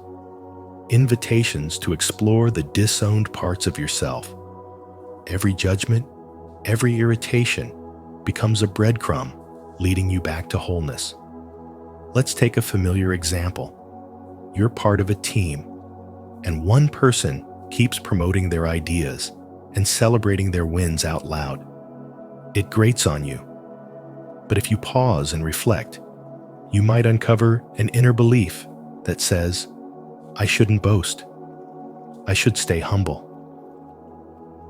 Invitations to explore the disowned parts of yourself. Every judgment, every irritation becomes a breadcrumb leading you back to wholeness. Let's take a familiar example. You're part of a team, and one person keeps promoting their ideas and celebrating their wins out loud. It grates on you. But if you pause and reflect, you might uncover an inner belief that says, I shouldn't boast. I should stay humble.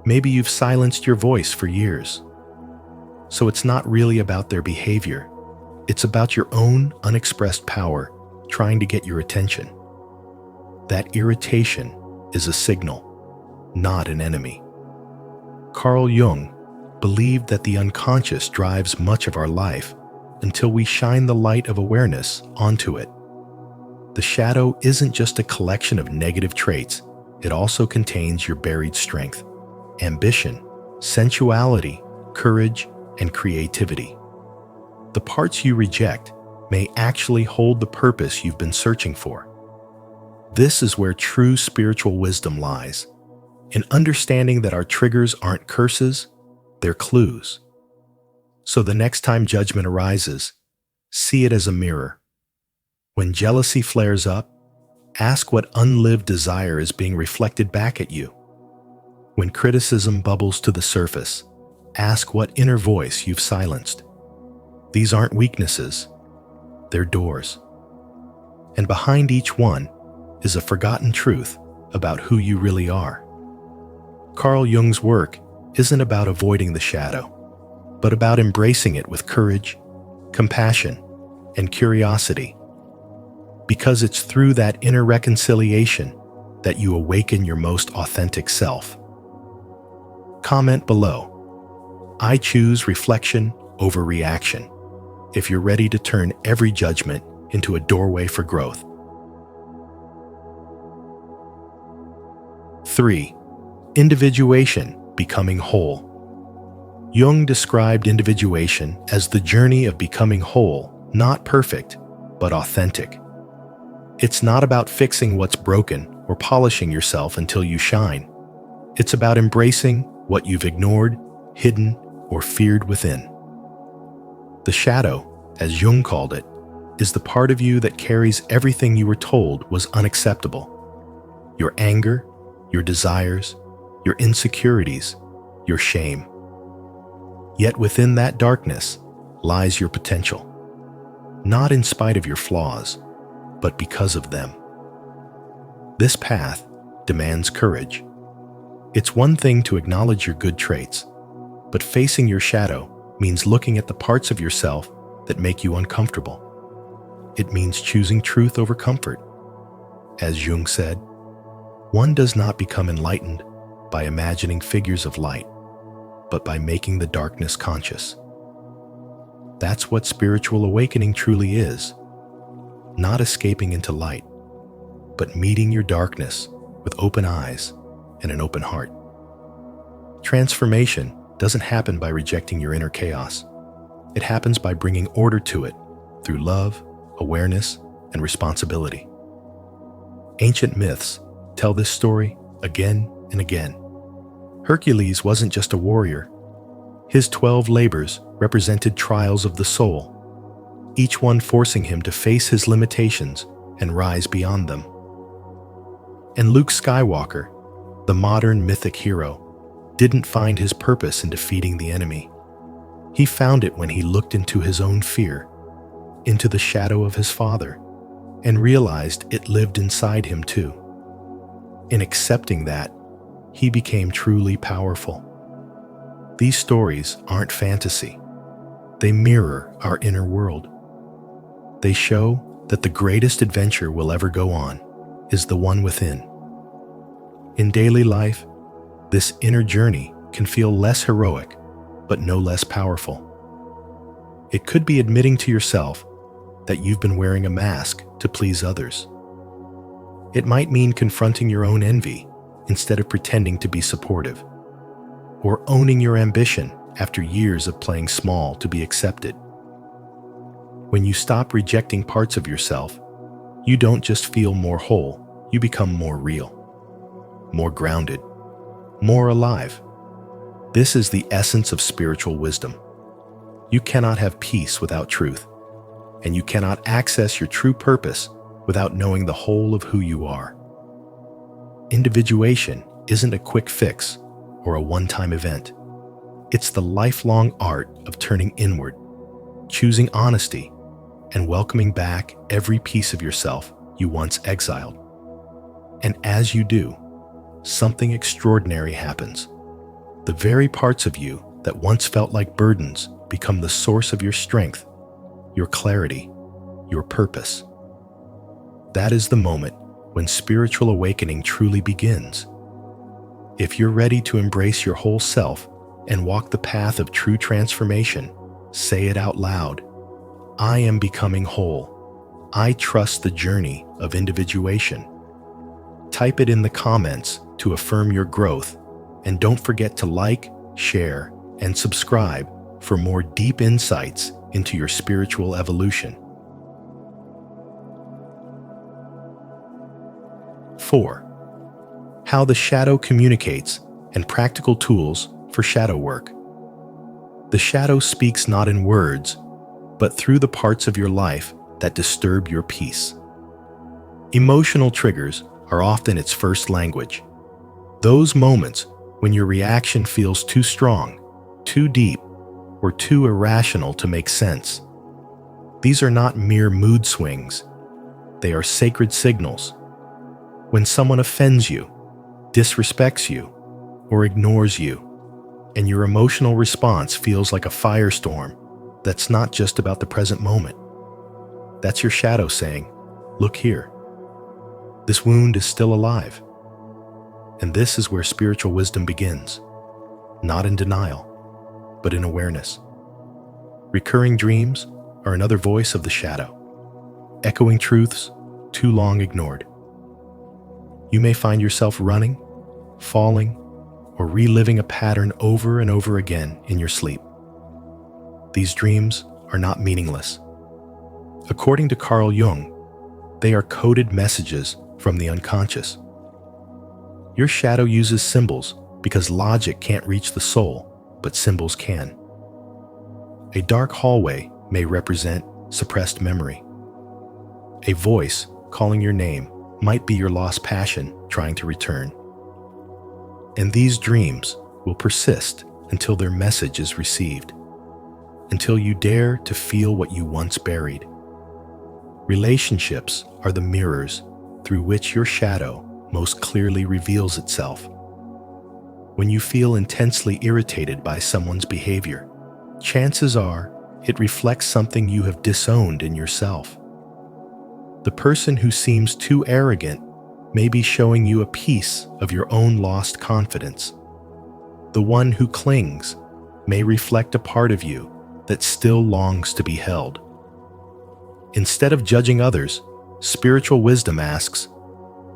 Maybe you've silenced your voice for years. So it's not really about their behavior. It's about your own unexpressed power trying to get your attention. That irritation is a signal, not an enemy. Carl Jung believed that the unconscious drives much of our life until we shine the light of awareness onto it. The shadow isn't just a collection of negative traits, it also contains your buried strength, ambition, sensuality, courage, and creativity. The parts you reject may actually hold the purpose you've been searching for. This is where true spiritual wisdom lies, in understanding that our triggers aren't curses, they're clues. So the next time judgment arises, see it as a mirror. When jealousy flares up, ask what unlived desire is being reflected back at you. When criticism bubbles to the surface, ask what inner voice you've silenced. These aren't weaknesses, they're doors. And behind each one is a forgotten truth about who you really are. Carl Jung's work isn't about avoiding the shadow, but about embracing it with courage, compassion, and curiosity. Because it's through that inner reconciliation that you awaken your most authentic self. Comment below. I choose reflection over reaction, if you're ready to turn every judgment into a doorway for growth. 3. Individuation, becoming whole. Jung described individuation as the journey of becoming whole, not perfect, but authentic. It's not about fixing what's broken or polishing yourself until you shine. It's about embracing what you've ignored, hidden, or feared within. The shadow, as Jung called it, is the part of you that carries everything you were told was unacceptable. Your anger, your desires, your insecurities, your shame. Yet within that darkness lies your potential. Not in spite of your flaws, but because of them. This path demands courage. It's one thing to acknowledge your good traits, but facing your shadow means looking at the parts of yourself that make you uncomfortable. It means choosing truth over comfort. As Jung said, one does not become enlightened by imagining figures of light, but by making the darkness conscious. That's what spiritual awakening truly is. Not escaping into light, but meeting your darkness with open eyes and an open heart. Transformation doesn't happen by rejecting your inner chaos. It happens by bringing order to it through love, awareness, and responsibility. Ancient myths tell this story again and again. Hercules wasn't just a warrior. His 12 labors represented trials of the soul, each one forcing him to face his limitations and rise beyond them. And Luke Skywalker, the modern mythic hero, didn't find his purpose in defeating the enemy. He found it when he looked into his own fear, into the shadow of his father, and realized it lived inside him too. In accepting that, he became truly powerful. These stories aren't fantasy. They mirror our inner world. They show that the greatest adventure we'll ever go on is the one within. In daily life, this inner journey can feel less heroic, but no less powerful. It could be admitting to yourself that you've been wearing a mask to please others. It might mean confronting your own envy instead of pretending to be supportive, or owning your ambition after years of playing small to be accepted. When you stop rejecting parts of yourself, You don't just feel more whole, you become more real, more grounded, more alive. This is the essence of spiritual wisdom. You cannot have peace without truth, and you cannot access your true purpose without knowing the whole of who you are. Individuation isn't a quick fix or a one-time event. It's the lifelong art of turning inward, choosing honesty, and welcoming back every piece of yourself you once exiled. And as you do, something extraordinary happens. The very parts of you that once felt like burdens become the source of your strength, your clarity, your purpose. That is the moment when spiritual awakening truly begins. If you're ready to embrace your whole self and walk the path of true transformation, say it out loud. I am becoming whole. I trust the journey of individuation. Type it in the comments to affirm your growth, and don't forget to like, share, and subscribe for more deep insights into your spiritual evolution. 4. How the shadow communicates and practical tools for shadow work. The shadow speaks not in words, but through the parts of your life that disturb your peace. Emotional triggers are often its first language. Those moments when your reaction feels too strong, too deep, or too irrational to make sense. These are not mere mood swings. They are sacred signals. When someone offends you, disrespects you, or ignores you, and your emotional response feels like a firestorm, that's not just about the present moment. That's your shadow saying, look here. This wound is still alive. And this is where spiritual wisdom begins, not in denial, but in awareness. Recurring dreams are another voice of the shadow, echoing truths too long ignored. You may find yourself running, falling, or reliving a pattern over and over again in your sleep. These dreams are not meaningless. According to Carl Jung, they are coded messages from the unconscious. Your shadow uses symbols because logic can't reach the soul, but symbols can. A dark hallway may represent suppressed memory. A voice calling your name might be your lost passion trying to return. And these dreams will persist until their message is received, until you dare to feel what you once buried. Relationships are the mirrors through which your shadow most clearly reveals itself. When you feel intensely irritated by someone's behavior, chances are it reflects something you have disowned in yourself. The person who seems too arrogant may be showing you a piece of your own lost confidence. The one who clings may reflect a part of you that still longs to be held. Instead of judging others, spiritual wisdom asks,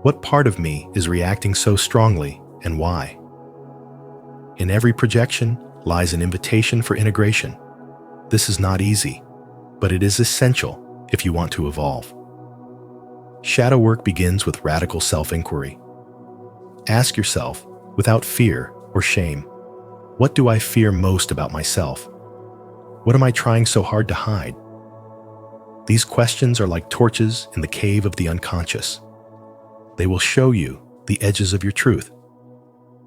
what part of me is reacting so strongly and why? In every projection lies an invitation for integration. This is not easy, but it is essential if you want to evolve. Shadow work begins with radical self-inquiry. Ask yourself, without fear or shame, what do I fear most about myself? What am I trying so hard to hide? These questions are like torches in the cave of the unconscious. They will show you the edges of your truth.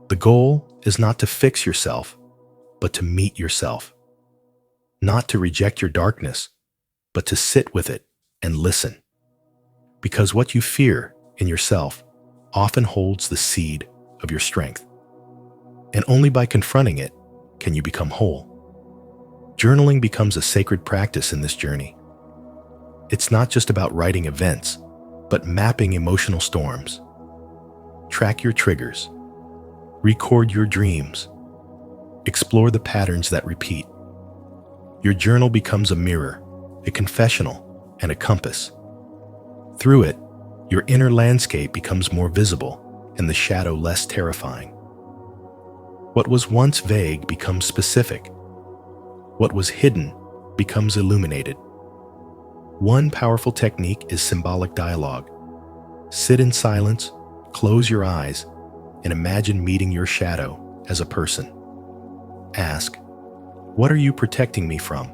The goal is not to fix yourself, but to meet yourself. Not to reject your darkness, but to sit with it and listen. Because what you fear in yourself often holds the seed of your strength. And only by confronting it can you become whole. Journaling becomes a sacred practice in this journey. It's not just about writing events, but mapping emotional storms. Track your triggers. Record your dreams. Explore the patterns that repeat. Your journal becomes a mirror, a confessional, and a compass. Through it, your inner landscape becomes more visible and the shadow less terrifying. What was once vague becomes specific. What was hidden becomes illuminated. One powerful technique is symbolic dialogue. Sit in silence, close your eyes, and imagine meeting your shadow as a person. Ask, "What are you protecting me from?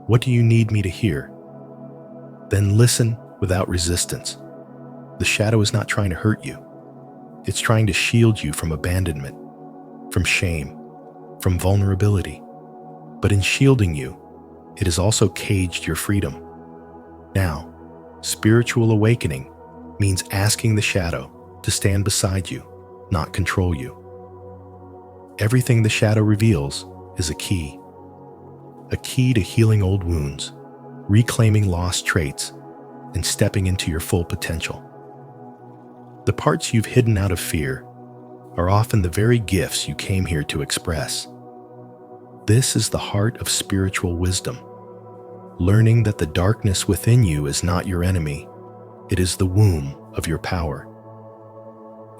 What do you need me to hear?" Then listen without resistance. The shadow is not trying to hurt you. It's trying to shield you from abandonment, from shame, from vulnerability. But in shielding you, it has also caged your freedom. Now, spiritual awakening means asking the shadow to stand beside you, not control you. Everything the shadow reveals is a key to healing old wounds, reclaiming lost traits, and stepping into your full potential. The parts you've hidden out of fear are often the very gifts you came here to express. This is the heart of spiritual wisdom, learning that the darkness within you is not your enemy, it is the womb of your power.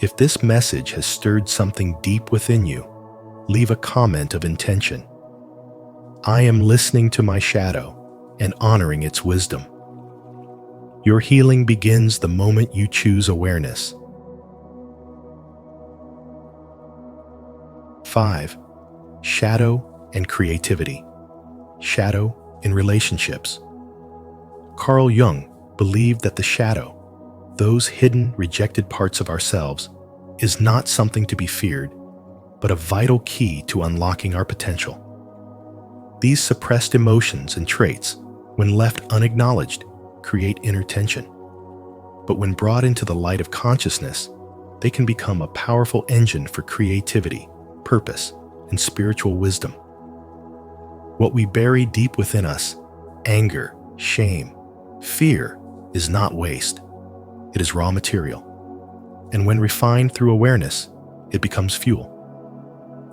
If this message has stirred something deep within you, leave a comment of intention. I am listening to my shadow and honoring its wisdom. Your healing begins the moment you choose awareness. 5. Shadow and creativity. Shadow in relationships. Carl Jung believed that the shadow, those hidden, rejected parts of ourselves, is not something to be feared, but a vital key to unlocking our potential. These suppressed emotions and traits, when left unacknowledged, create inner tension. But when brought into the light of consciousness, they can become a powerful engine for creativity, purpose, and spiritual wisdom. What we bury deep within us, anger, shame, fear, is not waste. It is raw material. And when refined through awareness, it becomes fuel.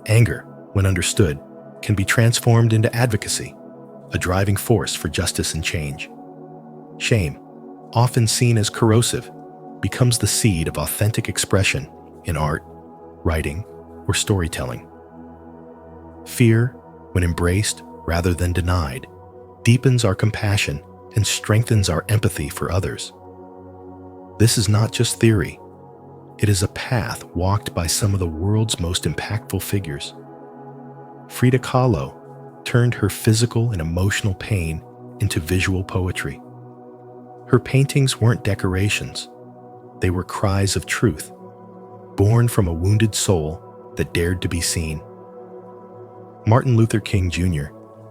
Anger, when understood, can be transformed into advocacy, a driving force for justice and change. Shame, often seen as corrosive, becomes the seed of authentic expression in art, writing, or storytelling. Fear, when embraced rather than denied, deepens our compassion and strengthens our empathy for others. This is not just theory. It is a path walked by some of the world's most impactful figures. Frida Kahlo turned her physical and emotional pain into visual poetry. Her paintings weren't decorations. They were cries of truth, born from a wounded soul that dared to be seen. Martin Luther King Jr.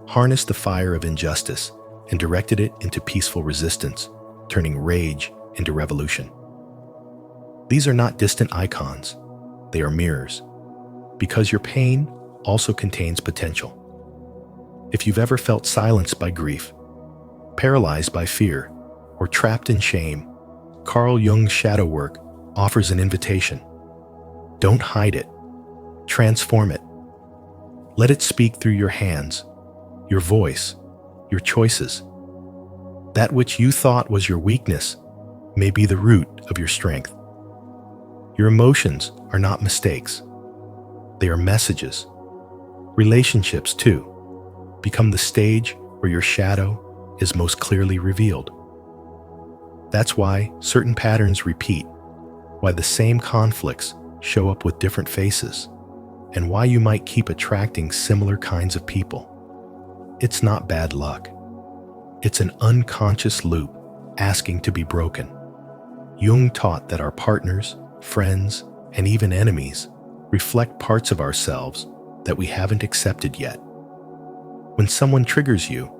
harnessed the fire of injustice and directed it into peaceful resistance, turning rage into revolution. These are not distant icons. They are mirrors, because your pain also contains potential. If you've ever felt silenced by grief, paralyzed by fear, or trapped in shame, Carl Jung's shadow work offers an invitation. Don't hide it. Transform it. Let it speak through your hands, your voice, your choices. That which you thought was your weakness may be the root of your strength. Your emotions are not mistakes. They are messages. Relationships, too, become the stage where your shadow is most clearly revealed. That's why certain patterns repeat, why the same conflicts show up with different faces, and why you might keep attracting similar kinds of people. It's not bad luck. It's an unconscious loop asking to be broken. Jung taught that our partners, friends, and even enemies reflect parts of ourselves that we haven't accepted yet. When someone triggers you,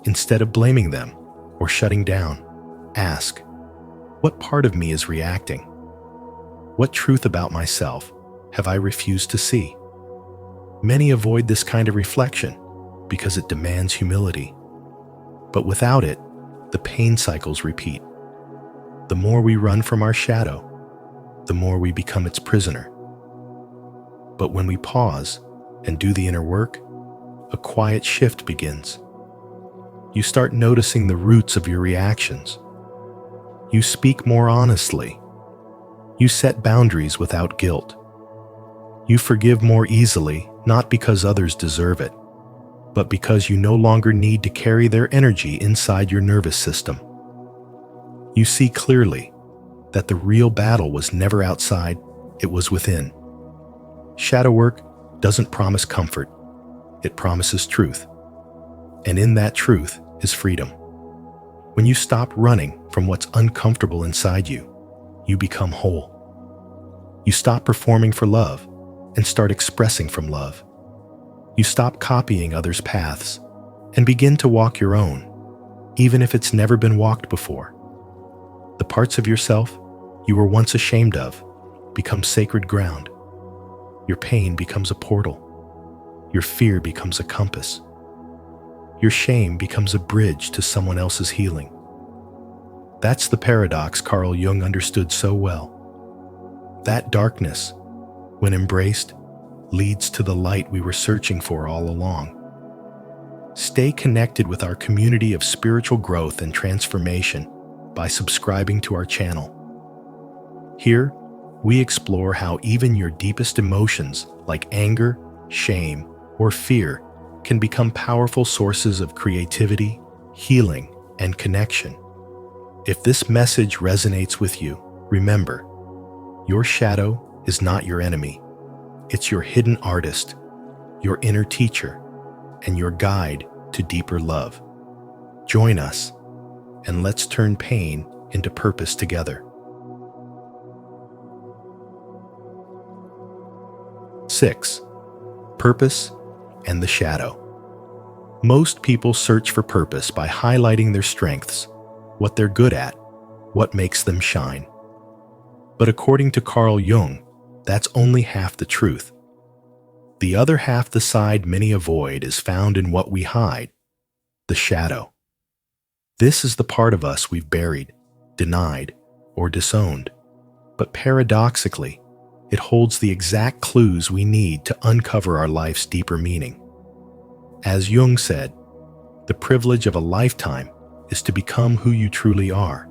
instead of blaming them or shutting down, ask, what part of me is reacting? What truth about myself have I refused to see? Many avoid this kind of reflection because it demands humility. But without it, the pain cycles repeat. The more we run from our shadow, the more we become its prisoner. But when we pause and do the inner work, a quiet shift begins. You start noticing the roots of your reactions. You speak more honestly. You set boundaries without guilt. You forgive more easily, not because others deserve it, but because you no longer need to carry their energy inside your nervous system. You see clearly that the real battle was never outside, it was within. Shadow work doesn't promise comfort, it promises truth. And in that truth is freedom. When you stop running from what's uncomfortable inside you, you become whole. You stop performing for love and start expressing from love. You stop copying others' paths and begin to walk your own, even if it's never been walked before. The parts of yourself you were once ashamed of become sacred ground. Your pain becomes a portal. Your fear becomes a compass. Your shame becomes a bridge to someone else's healing. That's the paradox Carl Jung understood so well. That darkness, when embraced, leads to the light we were searching for all along. Stay connected with our community of spiritual growth and transformation by subscribing to our channel. Here, we explore how even your deepest emotions like anger, shame, or fear can become powerful sources of creativity, healing, and connection. If this message resonates with you, remember, your shadow is not your enemy. It's your hidden artist, your inner teacher, and your guide to deeper love. Join us, and let's turn pain into purpose together. 6. Purpose and the shadow. Most people search for purpose by highlighting their strengths, what they're good at, what makes them shine. But according to Carl Jung, that's only half the truth. The other half the side many avoid is found in what we hide, the shadow. This is the part of us we've buried, denied, or disowned. But paradoxically, it holds the exact clues we need to uncover our life's deeper meaning. As Jung said, the privilege of a lifetime is to become who you truly are.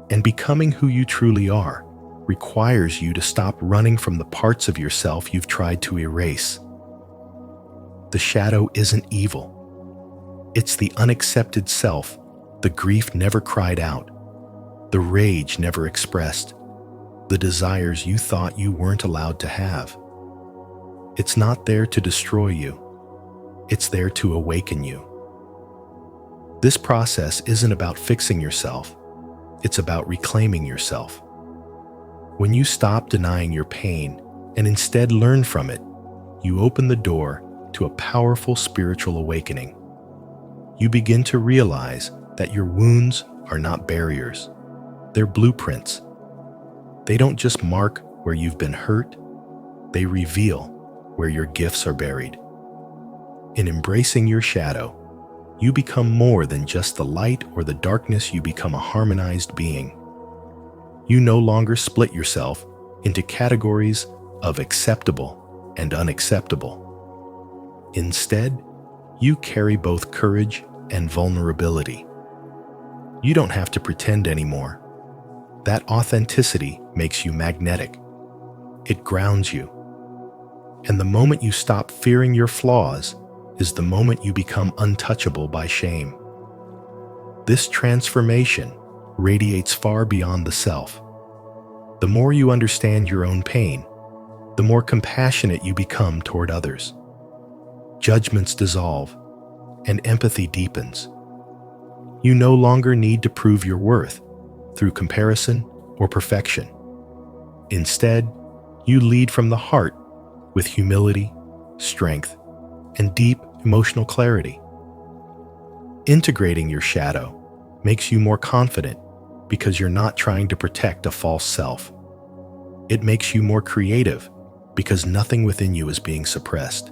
And becoming who you truly are requires you to stop running from the parts of yourself you've tried to erase. The shadow isn't evil. It's the unaccepted self, the grief never cried out, the rage never expressed, the desires you thought you weren't allowed to have. It's not there to destroy you. It's there to awaken you. This process isn't about fixing yourself. It's about reclaiming yourself. When you stop denying your pain and instead learn from it, you open the door to a powerful spiritual awakening. You begin to realize that your wounds are not barriers. They're blueprints. They don't just mark where you've been hurt, they reveal where your gifts are buried. In embracing your shadow, you become more than just the light or the darkness, you become a harmonized being. You no longer split yourself into categories of acceptable and unacceptable. Instead, you carry both courage and vulnerability. You don't have to pretend anymore. That authenticity makes you magnetic. It grounds you. And the moment you stop fearing your flaws is the moment you become untouchable by shame. This transformation radiates far beyond the self. The more you understand your own pain, the more compassionate you become toward others. Judgments dissolve, and empathy deepens. You no longer need to prove your worth through comparison or perfection. Instead, you lead from the heart with humility, strength, and deep emotional clarity. Integrating your shadow makes you more confident because you're not trying to protect a false self. It makes you more creative because nothing within you is being suppressed.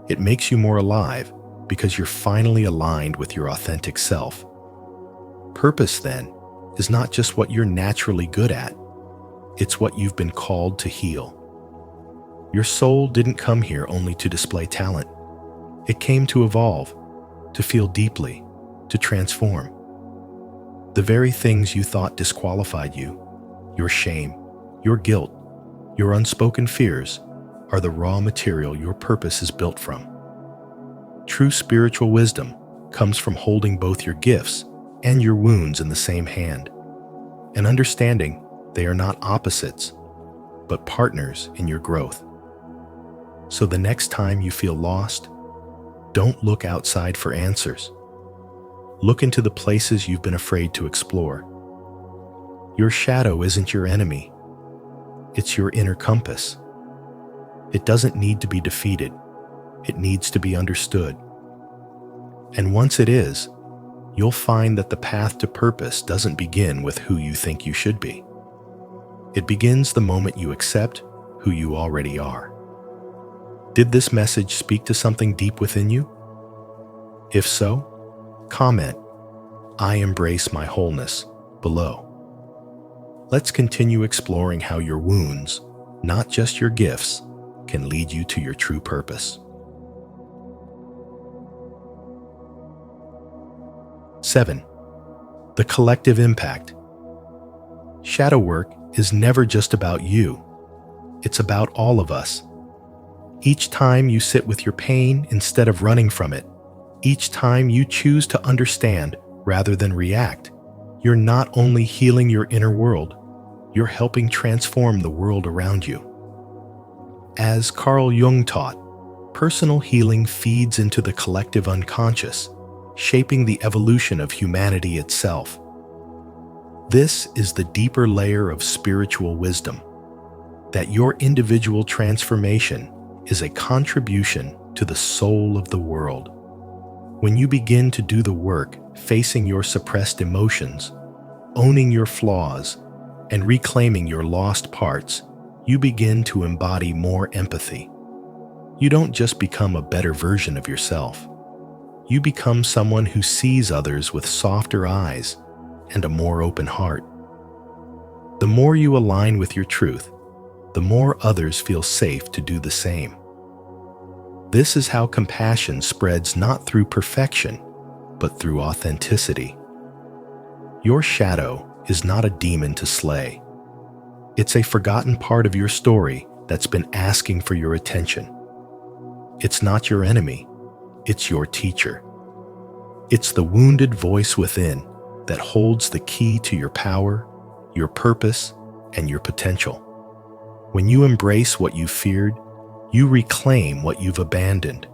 It makes you more alive because you're finally aligned with your authentic self. Purpose, then, is not just what you're naturally good at. It's what you've been called to heal. Your soul didn't come here only to display talent. It came to evolve, to feel deeply, to transform. The very things you thought disqualified you, your shame, your guilt, your unspoken fears, are the raw material your purpose is built from. True spiritual wisdom comes from holding both your gifts and your wounds in the same hand, and understanding they are not opposites, but partners in your growth. So the next time you feel lost, don't look outside for answers. Look into the places you've been afraid to explore. Your shadow isn't your enemy. It's your inner compass. It doesn't need to be defeated. It needs to be understood. And once it is, you'll find that the path to purpose doesn't begin with who you think you should be. It begins the moment you accept who you already are. Did this message speak to something deep within you? If so, comment, "I embrace my wholeness," below. Let's continue exploring how your wounds, not just your gifts, can lead you to your true purpose. 7. The collective impact. Shadow work is never just about you. It's about all of us. Each time you sit with your pain instead of running from it, each time you choose to understand rather than react, you're not only healing your inner world, you're helping transform the world around you. As Carl Jung taught, personal healing feeds into the collective unconscious, shaping the evolution of humanity itself. This is the deeper layer of spiritual wisdom, that your individual transformation is a contribution to the soul of the world. When you begin to do the work facing your suppressed emotions, owning your flaws, and reclaiming your lost parts, you begin to embody more empathy. You don't just become a better version of yourself. You become someone who sees others with softer eyes and a more open heart. The more you align with your truth, the more others feel safe to do the same. This is how compassion spreads not through perfection, but through authenticity. Your shadow is not a demon to slay. It's a forgotten part of your story that's been asking for your attention. It's not your enemy, it's your teacher. It's the wounded voice within that holds the key to your power, your purpose, and your potential. When you embrace what you feared, you reclaim what you've abandoned.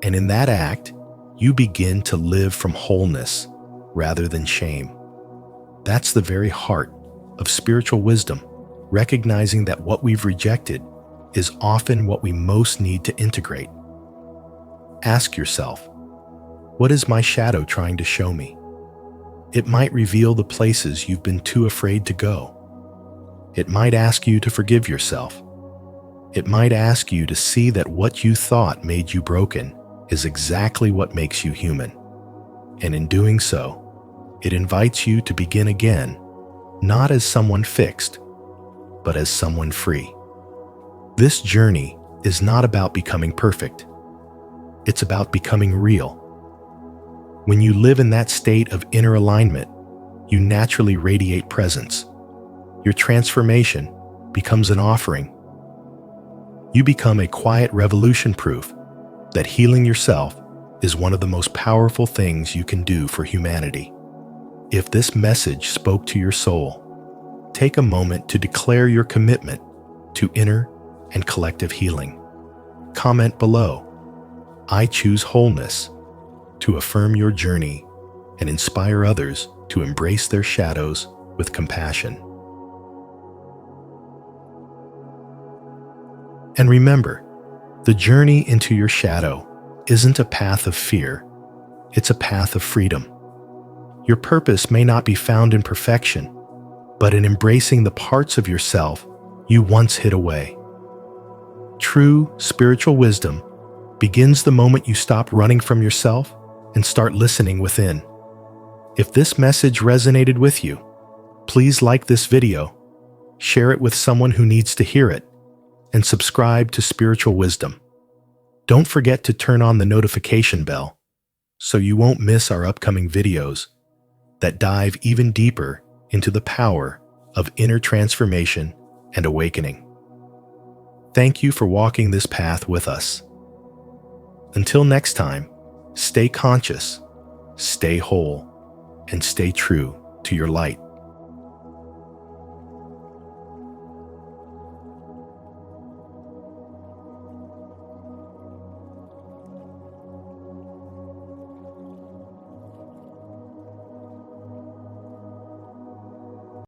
And in that act, you begin to live from wholeness rather than shame. That's the very heart of spiritual wisdom, recognizing that what we've rejected is often what we most need to integrate. Ask yourself, what is my shadow trying to show me? It might reveal the places you've been too afraid to go. It might ask you to forgive yourself. It might ask you to see that what you thought made you broken is exactly what makes you human. And in doing so, it invites you to begin again, not as someone fixed, but as someone free. This journey is not about becoming perfect. It's about becoming real. When you live in that state of inner alignment, you naturally radiate presence. Your transformation becomes an offering. You become a quiet revolution proof that healing yourself is one of the most powerful things you can do for humanity. If this message spoke to your soul, take a moment to declare your commitment to inner and collective healing. Comment below, "I choose wholeness," to affirm your journey and inspire others to embrace their shadows with compassion. And remember, the journey into your shadow isn't a path of fear, it's a path of freedom. Your purpose may not be found in perfection, but in embracing the parts of yourself you once hid away. True spiritual wisdom begins the moment you stop running from yourself and start listening within. If this message resonated with you, please like this video, share it with someone who needs to hear it, and subscribe to Spiritual Wisdom. Don't forget to turn on the notification bell so you won't miss our upcoming videos that dive even deeper into the power of inner transformation and awakening. Thank you for walking this path with us. Until next time, stay conscious, stay whole, and stay true to your light.